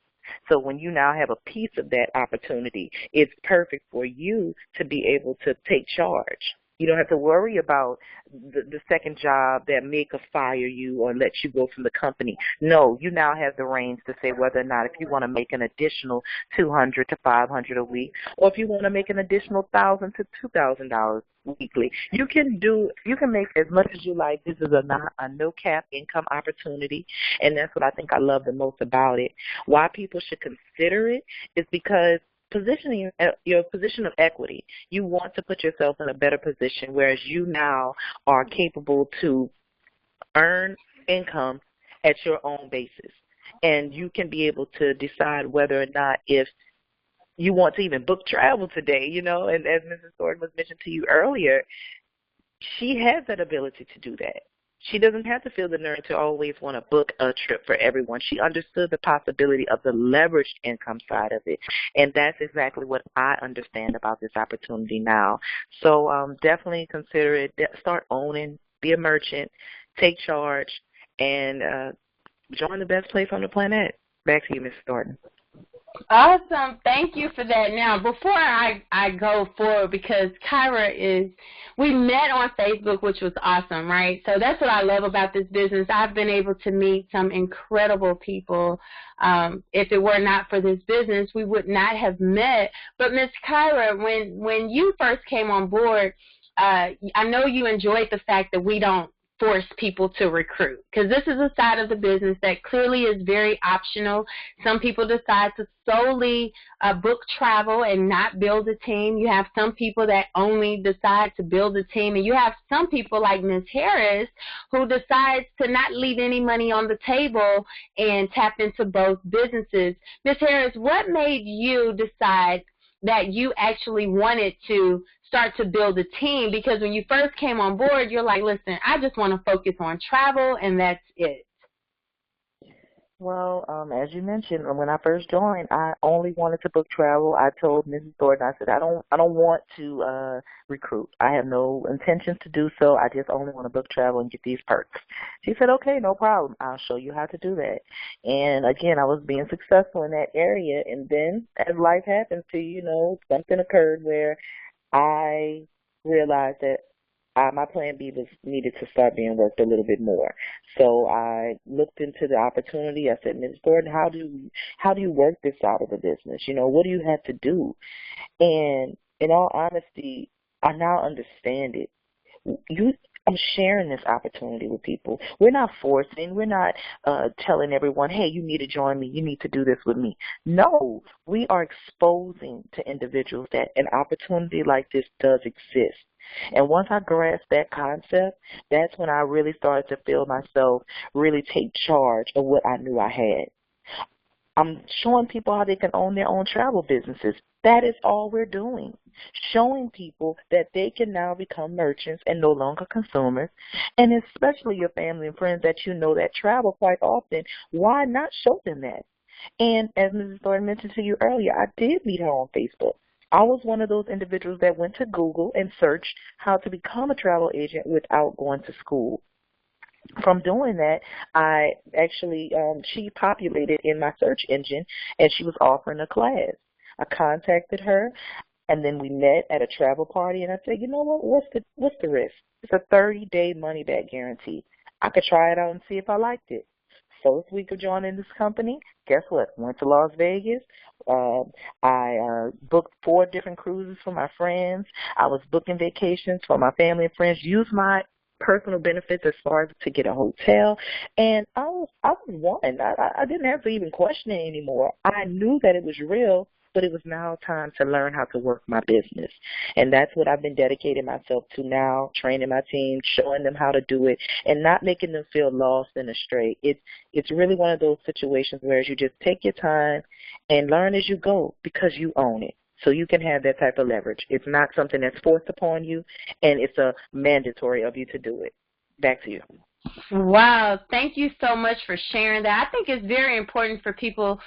So when you now have a piece of that opportunity, it's perfect for you to be able to take charge. You don't have to worry about the second job that may could fire you or let you go from the company. No, you now have the reins to say whether or not if you want to make an additional $200 to $500 a week, or if you want to make an additional $1,000 to $2,000 weekly. You can make as much as you like. This is a no cap income opportunity, and that's what I think I love the most about it. Why people should consider it is because positioning your position of equity, you want to put yourself in a better position, whereas you now are capable to earn income at your own basis, and you can be able to decide whether or not if you want to even book travel today, and as Mrs. Thornton was mentioned to you earlier, she has that ability to do that. She doesn't have to feel the nerve to always want to book a trip for everyone. She understood the possibility of the leveraged income side of it, and that's exactly what I understand about this opportunity now. So definitely consider it. Start owning, be a merchant, take charge, and join the best place on the planet. Back to you, Ms. Thornton. Awesome. Thank you for that. Now, before I go forward, because Kyra we met on Facebook, which was awesome, right? So that's what I love about this business. I've been able to meet some incredible people. If it were not for this business, we would not have met. But Miss Kyra, when you first came on board, I know you enjoyed the fact that we don't force people to recruit, because this is a side of the business that clearly is very optional. Some people decide to solely book travel and not build a team. You have some people that only decide to build a team, and you have some people like Ms. Harris who decides to not leave any money on the table and tap into both businesses. Ms. Harris, what made you decide that you actually wanted to start to build a team? Because when you first came on board, you're like, listen, I just want to focus on travel, and that's it. Well, as you mentioned, when I first joined, I only wanted to book travel. I told Mrs. Thornton, I said, I don't want to recruit. I have no intentions to do so. I just only want to book travel and get these perks. She said, okay, no problem. I'll show you how to do that. And again, I was being successful in that area. And then as life happens to you, something occurred where I realized that my plan B was needed to start being worked a little bit more. So I looked into the opportunity. I said, Ms. Thornton, how do you work this out of the business? What do you have to do? And in all honesty, I now understand it. I'm sharing this opportunity with people. We're not forcing. We're not telling everyone, hey, you need to join me. You need to do this with me. No, we are exposing to individuals that an opportunity like this does exist. And once I grasped that concept, that's when I really started to feel myself really take charge of what I knew I had. I'm showing people how they can own their own travel businesses. That is all we're doing. Showing people that they can now become merchants and no longer consumers, and especially your family and friends that that travel quite often. Why not show them that? And as Mrs. Thornton mentioned to you earlier, I did meet her on Facebook. I was one of those individuals that went to Google and searched how to become a travel agent without going to school. From doing that, I actually, she populated in my search engine, and she was offering a class. I contacted her, and then we met at a travel party, and I said, you know what, what's the risk? It's a 30-day money-back guarantee. I could try it out and see if I liked it. First week of joining this company, guess what? Went to Las Vegas. I booked 4 different cruises for my friends. I was booking vacations for my family and friends. Used my personal benefits as far as to get a hotel, and I was one. I didn't have to even question it anymore. I knew that it was real, but it was now time to learn how to work my business. And that's what I've been dedicating myself to now, training my team, showing them how to do it, and not making them feel lost and astray. It's really one of those situations where you just take your time and learn as you go because you own it. So you can have that type of leverage. It's not something that's forced upon you, and it's a mandatory of you to do it. Back to you. Wow, thank you so much for sharing that. I think it's very important for people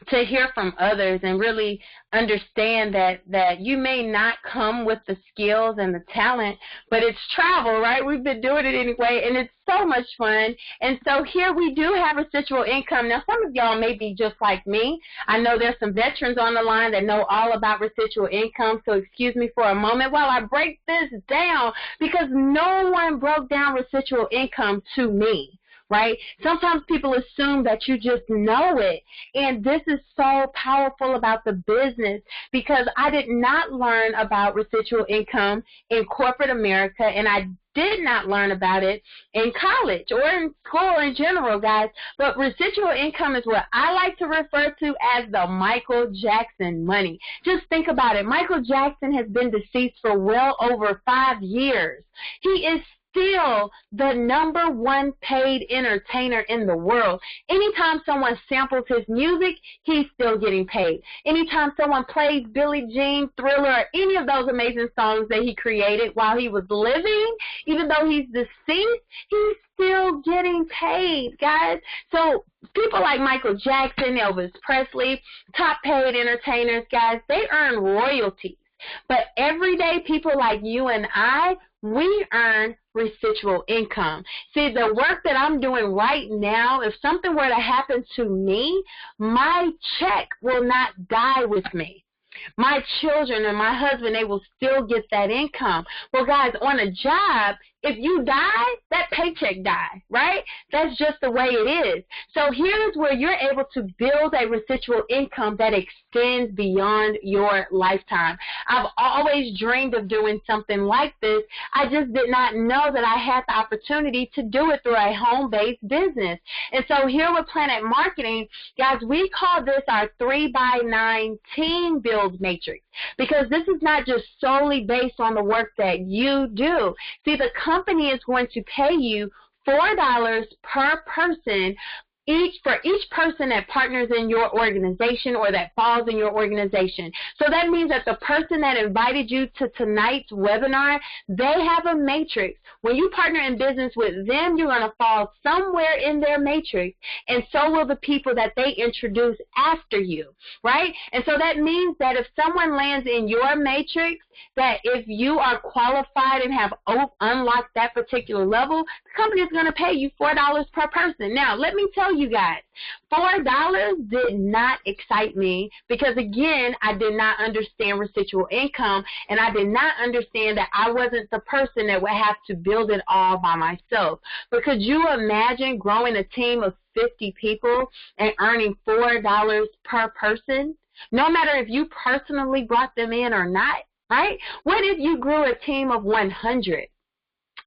to hear from others and really understand that you may not come with the skills and the talent, but it's travel, right? We've been doing it anyway, and it's so much fun. And so here we do have residual income. Now, some of y'all may be just like me. I know there's some veterans on the line that know all about residual income, so excuse me for a moment while I break this down, because no one broke down residual income to me. Right? Sometimes people assume that you just know it, and this is so powerful about the business, because I did not learn about residual income in corporate America, and I did not learn about it in college or in school in general, guys. But residual income is what I like to refer to as the Michael Jackson money. Just think about it. Michael Jackson has been deceased for well over 5 years. He is still the #1 paid entertainer in the world. Anytime someone samples his music, he's still getting paid. Anytime someone plays Billie Jean, Thriller, or any of those amazing songs that he created while he was living, even though he's deceased, he's still getting paid, guys. So people like Michael Jackson, Elvis Presley, top paid entertainers, guys, they earn royalties. But everyday people like you and I, we earn residual income. See, the work that I'm doing right now, if something were to happen to me, my check will not die with me. My children and my husband, they will still get that income. Well, guys, on a job, if you die, that paycheck dies, right? That's just the way it is. So here's where you're able to build a residual income that extends beyond your lifetime. I've always dreamed of doing something like this. I just did not know that I had the opportunity to do it through a home-based business. And so here with Planet Marketing, guys, we call this our 3x9 team build matrix, because this is not just solely based on the work that you do. See, the company is going to pay you $4 per person for each person that partners in your organization or that falls in your organization. So that means that the person that invited you to tonight's webinar, they have a matrix. When you partner in business with them, you're going to fall somewhere in their matrix, and so will the people that they introduce after you, right? And so that means that if someone lands in your matrix, that if you are qualified and have unlocked that particular level, the company is going to pay you $4 per person. Now, let me tell you guys, $4 did not excite me, because, again, I did not understand residual income, and I did not understand that I wasn't the person that would have to build it all by myself. But could you imagine growing a team of 50 people and earning $4 per person, no matter if you personally brought them in or not, right? What if you grew a team of 100?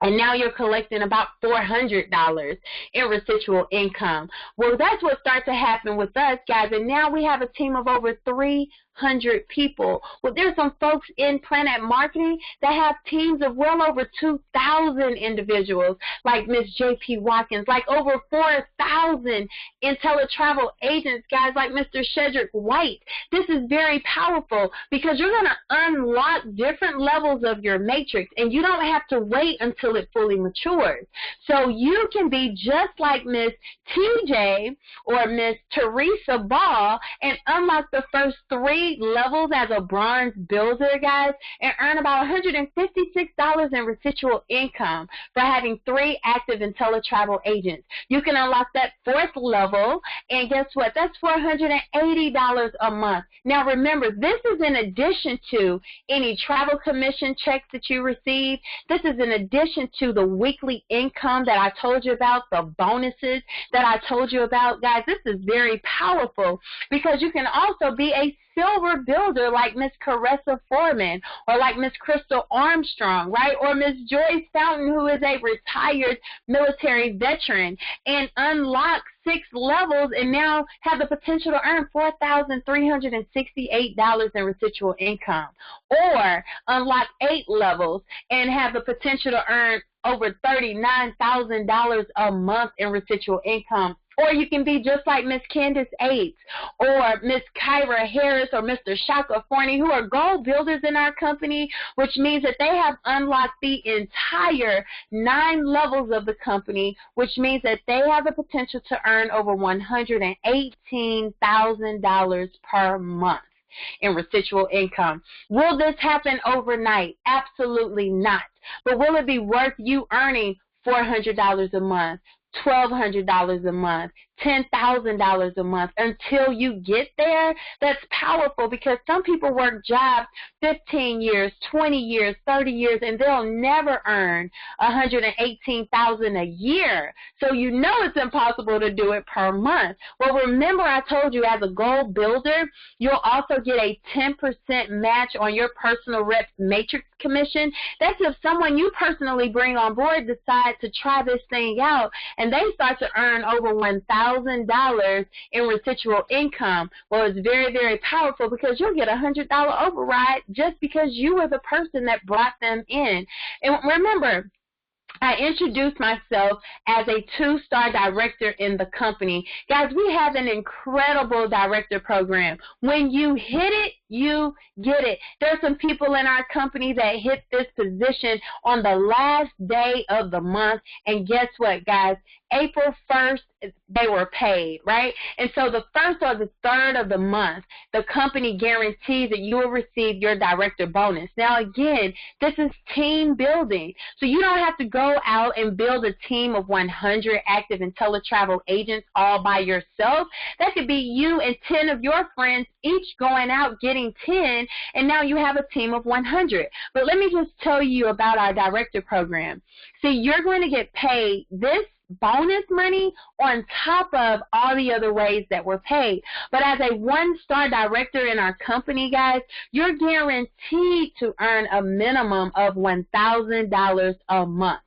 And now you're collecting about $400 in residual income. Well, that's what starts to happen with us, guys. And now we have a team of over 300 people. Well, there's some folks in Planet Marketing that have teams of well over 2,000 individuals, like Miss J.P. Watkins, like over 4,000 IntelliTravel agents, guys, like Mr. Shedrick White. This is very powerful, because you're going to unlock different levels of your matrix, and you don't have to wait until it fully matures. So you can be just like Miss TJ or Miss Teresa Ball and unlock the first 3 levels as a bronze builder, guys, and earn about $156 in residual income for having 3 active IntelliTravel agents. You can unlock that 4th level, and guess what? That's $480 a month. Now remember, this is in addition to any travel commission checks that you receive. This is in addition to the weekly income that I told you about, the bonuses that I told you about. Guys, this is very powerful, because you can also be a silver builder like Miss Caressa Foreman, or like Miss Crystal Armstrong, right? Or Miss Joyce Fountain, who is a retired military veteran, and unlock 6 levels and now have the potential to earn $4,368 in residual income. Or unlock 8 levels and have the potential to earn over $39,000 a month in residual income. Or you can be just like Miss Candace Aids or Miss Kyra Harris or Mr. Shaka Forney, who are goal builders in our company, which means that they have unlocked the entire 9 levels of the company, which means that they have the potential to earn over $118,000 per month in residual income. Will this happen overnight? Absolutely not. But will it be worth you earning $400 a month, $1,200 a month, $10,000 a month until you get there. That's powerful because some people work jobs 15 years, 20 years, 30 years, and they'll never earn $118,000 a year. So you know it's impossible to do it per month. Well, remember I told you as a goal builder, you'll also get a 10% match on your personal reps matrix commission. That's if someone you personally bring on board decides to try this thing out and they start to earn over $1,000 in residual income. Well, it's very, very powerful because you'll get a $100 override just because you were the person that brought them in. And remember, I introduced myself as a 2-star director in the company. Guys, we have an incredible director program. When you hit it, you get it. There's some people in our company that hit this position on the last day of the month, and guess what, guys? April 1st, they were paid, right? And so the 1st or the 3rd of the month, the company guarantees that you will receive your director bonus. Now, again, this is team building. So you don't have to go out and build a team of 100 active IntelliTravel agents all by yourself. That could be you and 10 of your friends each going out getting 10, and now you have a team of 100. But let me just tell you about our director program. See, you're going to get paid this bonus money on top of all the other ways that we're paid. But as a 1-star director in our company, guys, you're guaranteed to earn a minimum of $1,000 a month.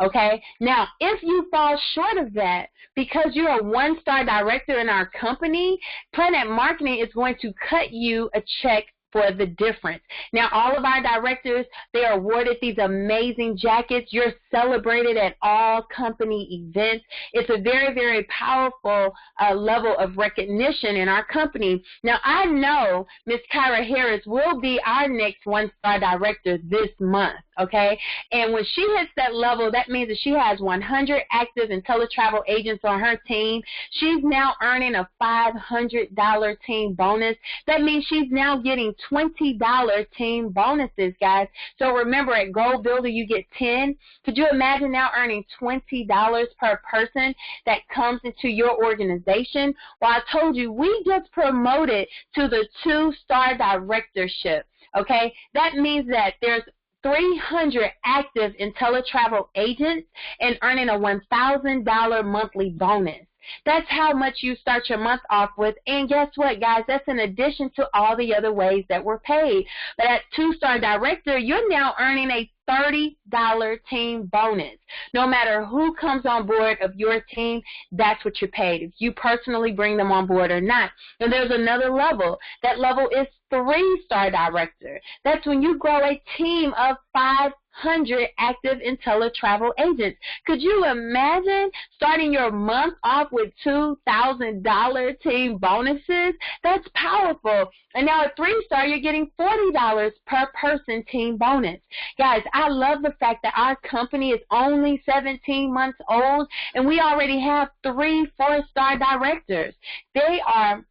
Okay? Now, if you fall short of that, because you're a 1-star director in our company, Planet Marketing is going to cut you a check for the difference. Now, all of our directors, they are awarded these amazing jackets. You're celebrated at all company events. It's a very, very powerful level of recognition in our company. Now, I know Ms. Kyra Harris will be our next 1-star director this month, okay? And when she hits that level, that means that she has 100 active IntelliTravel agents on her team. She's now earning a $500 team bonus. That means she's now getting $20 team bonuses, guys. So remember, at Goal Builder, you get 10. Could you imagine now earning $20 per person that comes into your organization? Well, I told you, we just promoted to the 2-star directorship, okay? That means that there's 300 active IntelliTravel agents and earning a $1,000 monthly bonus. That's how much you start your month off with. And guess what, guys? That's in addition to all the other ways that we're paid. But at 2-star director, you're now earning a $30 team bonus. No matter who comes on board of your team, that's what you're paid, if you personally bring them on board or not. And there's another level. That level is 3-star director. That's when you grow a team of 500 active IntelliTravel agents. Could you imagine starting your month off with $2,000 team bonuses? That's powerful. And now at 3-star, you're getting $40 per person team bonus. Guys, I love the fact that our company is only 17 months old, and we already have 3 4-star directors. They are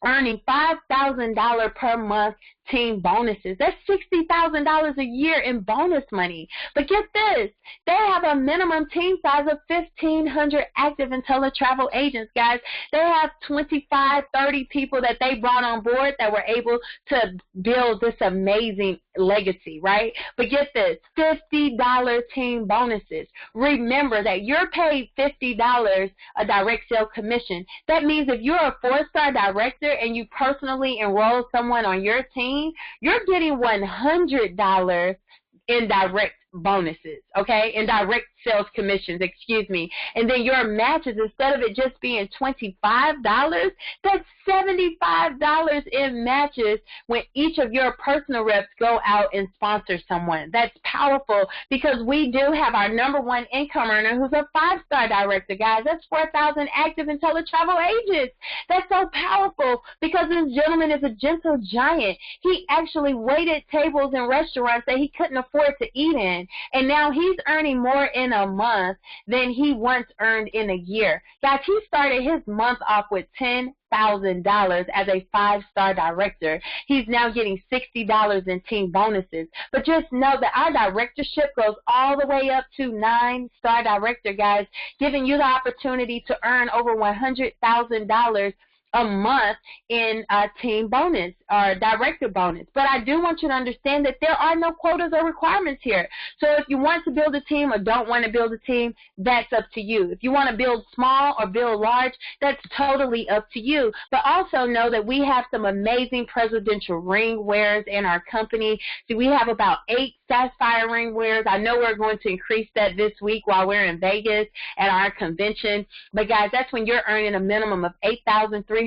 earning $5,000 per month team bonuses. That's $60,000 a year in bonus money. But get this, they have a minimum team size of 1,500 active IntelliTravel agents, guys. They have 25, 30 people that they brought on board that were able to build this amazing legacy, right? But get this, $50 team bonuses. Remember that you're paid $50 a direct sale commission. That means if you're a 4-star director and you personally enroll someone on your team, you're getting $100 in direct bonuses, okay, in direct sales commissions, excuse me. And then your matches, instead of it just being $25, that's $75 in matches when each of your personal reps go out and sponsor someone. That's powerful because we do have our #1 income earner who's a 5-star director, guys. That's 4,000 active IntelliTravel agents. That's so powerful because this gentleman is a gentle giant. He actually waited tables in restaurants that he couldn't afford to eat in, and now he's earning more in a month than he once earned in a year. Guys, he started his month off with $10,000 $80,000 as a 5-star director. He's now getting $60 in team bonuses. But just know that our directorship goes all the way up to 9-star director, guys, giving you the opportunity to earn over $100,000 a month in team bonus or director bonus. But I do want you to understand that there are no quotas or requirements here. So if you want to build a team or don't want to build a team, that's up to you. If you want to build small or build large, that's totally up to you. But also know that we have some amazing presidential ring wearers in our company. So we have about 8 sapphire ring wearers. I know we're going to increase that this week while we're in Vegas at our convention. But guys, that's when you're earning a minimum of $8,333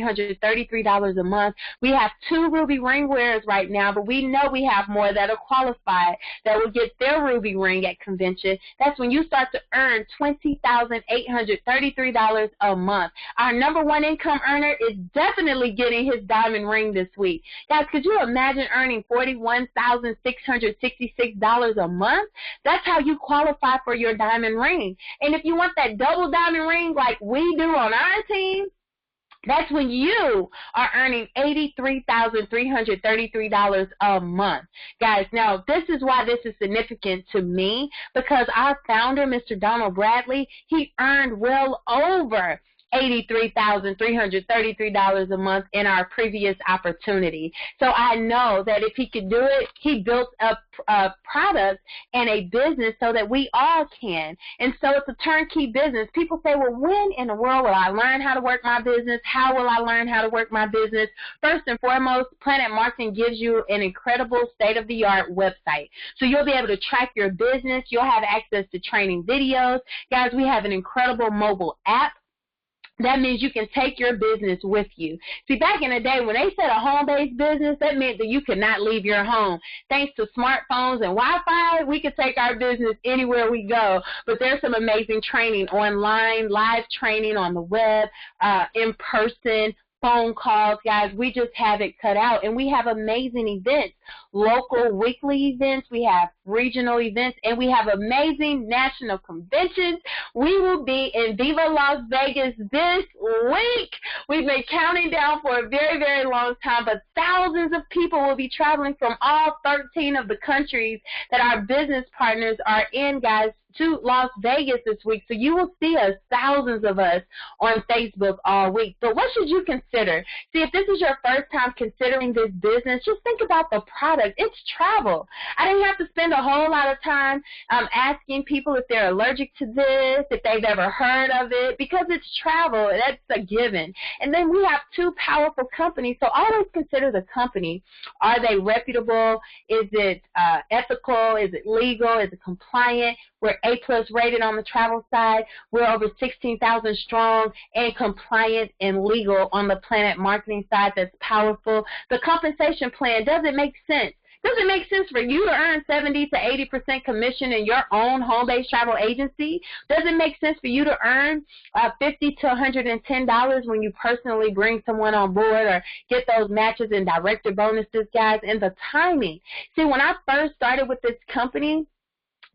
a month. We have 2 ruby ring wearers right now, but we know we have more that are qualified that will get their ruby ring at convention. That's when you start to earn $20,833 a month. Our number 1 income earner is definitely getting his diamond ring this week. Guys, could you imagine earning $41,666 a month? That's how you qualify for your diamond ring. And if you want that double diamond ring like we do on our team, that's when you are earning $83,333 a month. Guys, now this is why this is significant to me, because our founder, Mr. Donald Bradley, he earned well over $83,333 a month in our previous opportunity. So I know that if he could do it, he built a product and a business so that we all can. And so it's a turnkey business. People say, well, when in the world will I learn how to work my business? How will I learn how to work my business? First and foremost, Planet Marketing gives you an incredible state-of-the-art website. So you'll be able to track your business. You'll have access to training videos. Guys, we have an incredible mobile app. That means you can take your business with you. See, back in the day, when they said a home-based business, that meant that you could not leave your home. Thanks to smartphones and Wi-Fi, we could take our business anywhere we go. But there's some amazing training online, live training on the web, in person, phone calls, guys. We just have it cut out, and we have amazing events, local weekly events, we have regional events, and we have amazing national conventions. We will be in Viva Las Vegas this week. We've been counting down for a very, very long time, but thousands of people will be traveling from all 13 of the countries that our business partners are in, guys, to Las Vegas this week. So you will see us, thousands of us, on Facebook all week. But what should you consider? See, if this is your first time considering this business, just think about the product. It's travel. I didn't have to spend a whole lot of time asking people if they're allergic to this, if they've ever heard of it, because it's travel. That's a given. And then we have 2 powerful companies, so always consider the company. Are they reputable? Is it ethical? Is it legal? Is it compliant? We're A+ rated on the travel side. We're over 16,000 strong and compliant and legal on the Planet Marketing side. That's powerful. The compensation plan, does it make sense? Does it make sense for you to earn 70 to 80% commission in your own home-based travel agency? Does it make sense for you to earn $50 to $110 when you personally bring someone on board or get those matches and director bonuses, guys? And the timing. See, when I first started with this company,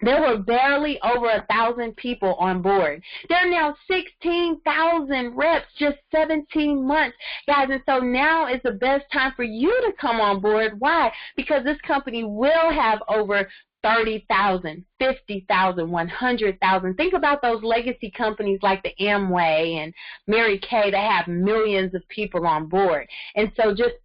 there were barely over 1,000 people on board. There are now 16,000 reps, just 17 months, guys. And so now is the best time for you to come on board. Why? Because this company will have over 30,000, 50,000, 100,000. Think about those legacy companies like the Amway and Mary Kay that have millions of people on board. And so just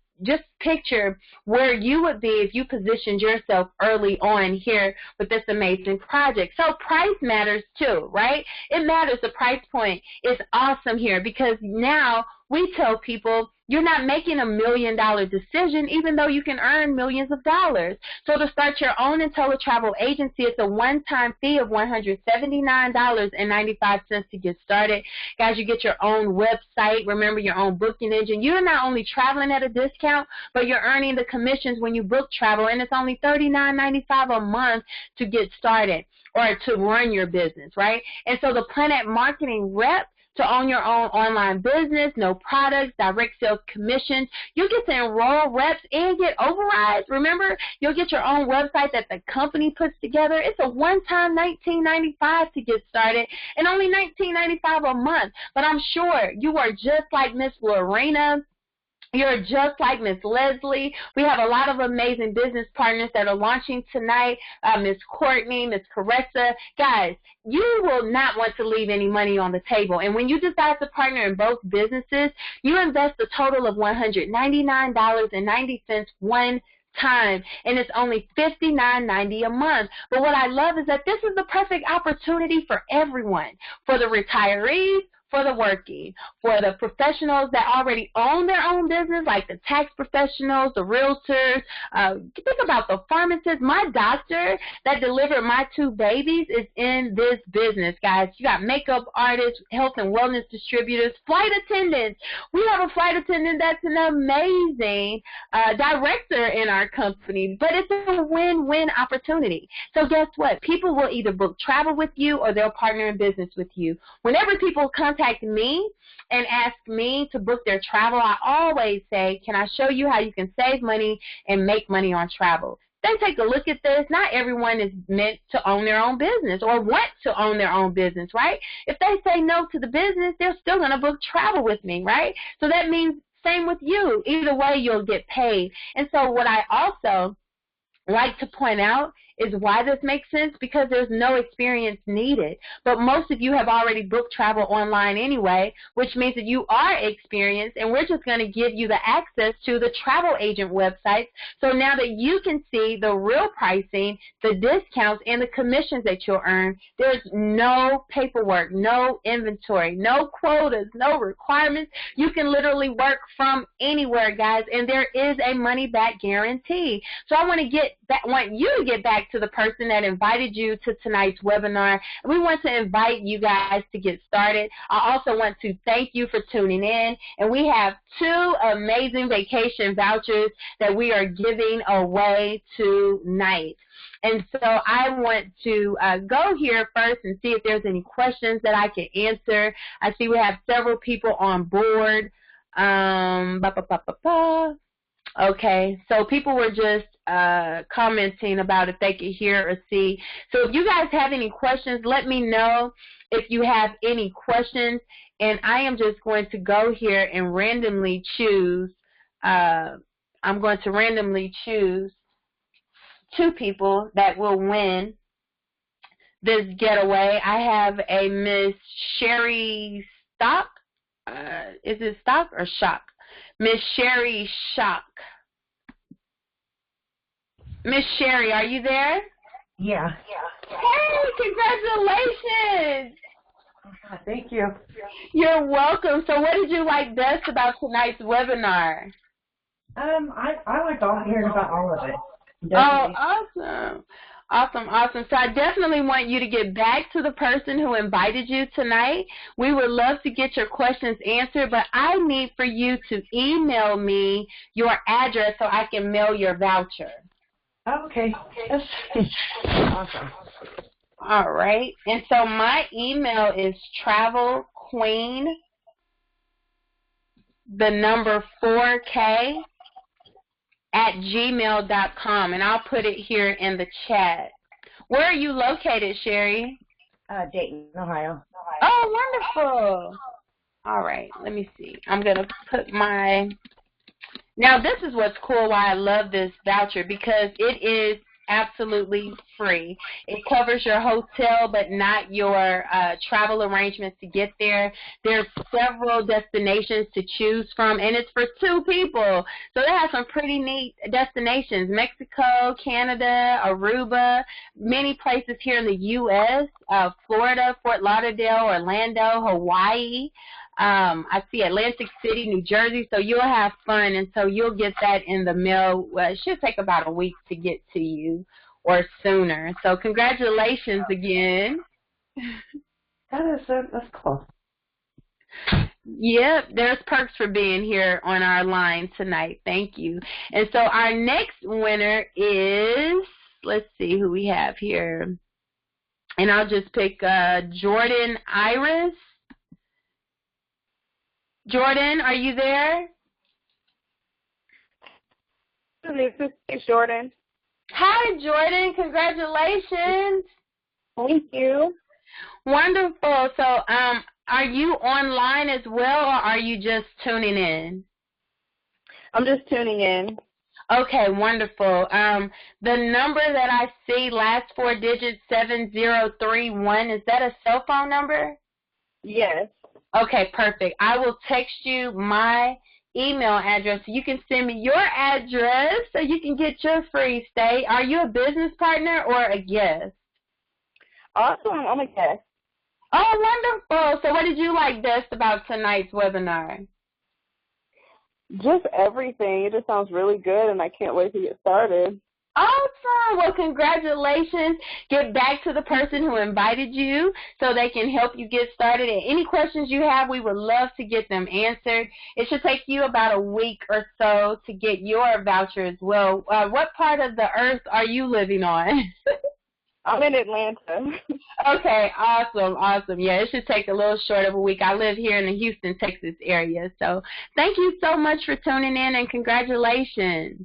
picture where you would be if you positioned yourself early on here with this amazing project. So price matters too, right? It matters. The price point is awesome here because now we tell people you're not making $1 million decision even though you can earn millions of dollars. So to start your own IntelliTravel agency, it's a one-time fee of $179.95 to get started. Guys, you get your own website, remember your own booking engine. You're not only traveling at a discount, but you're earning the commissions when you book travel, and it's only $39.95 a month to get started or to run your business, right? And so the Planet Marketing rep to own your own online business, no products, direct sales commissions. You'll get to enroll reps and get overrides. Remember, you'll get your own website that the company puts together. It's a one-time $19.95 to get started and only $19.95 a month. But I'm sure you are just like Miss Lorena. You're just like Miss Leslie. We have a lot of amazing business partners that are launching tonight. Miss Courtney, Miss Caressa. Guys, you will not want to leave any money on the table. And when you decide to partner in both businesses, you invest a total of $199.90 one time, and it's only $59.90 a month. But what I love is that this is the perfect opportunity for everyone, for the retirees, for the working, for the professionals that already own their own business, like the tax professionals, the realtors. Think about the pharmacists. My doctor that delivered my 2 babies is in this business, guys. You got makeup artists, health and wellness distributors, flight attendants. We have a flight attendant that's an amazing director in our company, but it's a win-win opportunity. So guess what? People will either book travel with you or they'll partner in business with you. Whenever people contact me and ask me to book their travel, I always say, can I show you how you can save money and make money on travel? Then take a look at this. Not everyone is meant to own their own business or want to own their own business, right? If they say no to the business, they're still going to book travel with me, right? So that means same with you. Either way, you'll get paid. And so what I also like to point out is why this makes sense, because there's no experience needed. But most of you have already booked travel online anyway, which means that you are experienced, and we're just going to give you the access to the travel agent websites. So now that you can see the real pricing, the discounts, and the commissions that you'll earn, there's no paperwork, no inventory, no quotas, no requirements. You can literally work from anywhere, guys, and there is a money-back guarantee. So I want you to get back to the person that invited you to tonight's webinar. We want to invite you guys to get started. I also want to thank you for tuning in, and we have 2 amazing vacation vouchers that we are giving away tonight. And so I want to go here first and see if there's any questions that I can answer. I see we have several people on board. Okay, so people were just commenting about if they could hear or see. So if you guys have any questions, let me know if you have any questions. And I am just going to go here and randomly choose. I'm going to randomly choose 2 people that will win this getaway. I have a Miss Sherry Stock. Is it Stock or Shock? Miss Sherry Shock. Miss Sherry, are you there? Yeah. Hey, congratulations. Thank you. You're welcome. So what did you like best about tonight's webinar? I liked hearing about all of it. Definitely. Oh, awesome. Awesome. So I definitely want you to get back to the person who invited you tonight. We would love to get your questions answered, but I need for you to email me your address so I can mail your voucher. Okay. Awesome. All right. And so my email is travelqueen4k@gmail.com, and I'll put it here in the chat. Where are you located, Sherry? Dayton, Ohio. Oh, wonderful. All right, let me see. I'm going to put my... Now, this is what's cool, why I love this voucher, because it is absolutely free. It covers your hotel, but not your travel arrangements to get there. There's several destinations to choose from, and it's for 2 people. So they have some pretty neat destinations: Mexico, Canada, Aruba, many places here in the U.S., Florida, Fort Lauderdale, Orlando, Hawaii. I see Atlantic City, New Jersey, so you'll have fun, and so you'll get that in the mail. Well, it should take about a week to get to you or sooner. So congratulations again. That's cool. Yep, there's perks for being here on our line tonight. Thank you. And so our next winner is, let's see who we have here. And I'll just pick Jordan Iris. Jordan, are you there? This is Jordan. Hi, Jordan. Congratulations. Thank you. Wonderful. So, are you online as well, or are you just tuning in? I'm just tuning in. Okay, wonderful. The number that I see, last 4 digits, 7031, is that a cell phone number? Yes. Okay, perfect. I will text you my email address. You can send me your address so you can get your free stay. Are you a business partner or a guest? Awesome. I'm a guest. Oh, wonderful. So what did you like best about tonight's webinar? Just everything. It just sounds really good, and I can't wait to get started. Awesome. Well, congratulations. Get back to the person who invited you so they can help you get started. And any questions you have, we would love to get them answered. It should take you about a week or so to get your voucher as well. What part of the earth are you living on? I'm in Atlanta. Okay, awesome, awesome. Yeah, it should take a little short of a week. I live here in the Houston, Texas area. So thank you so much for tuning in, and congratulations.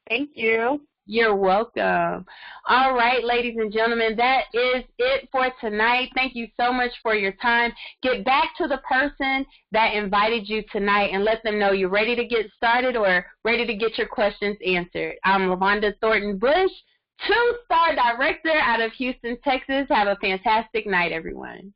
Thank you. You're welcome. All right, ladies and gentlemen, that is it for tonight. Thank you so much for your time. Get back to the person that invited you tonight and let them know you're ready to get started or ready to get your questions answered. I'm LaVonda Thornton-Bush, 2-star director out of Houston, Texas. Have a fantastic night, everyone.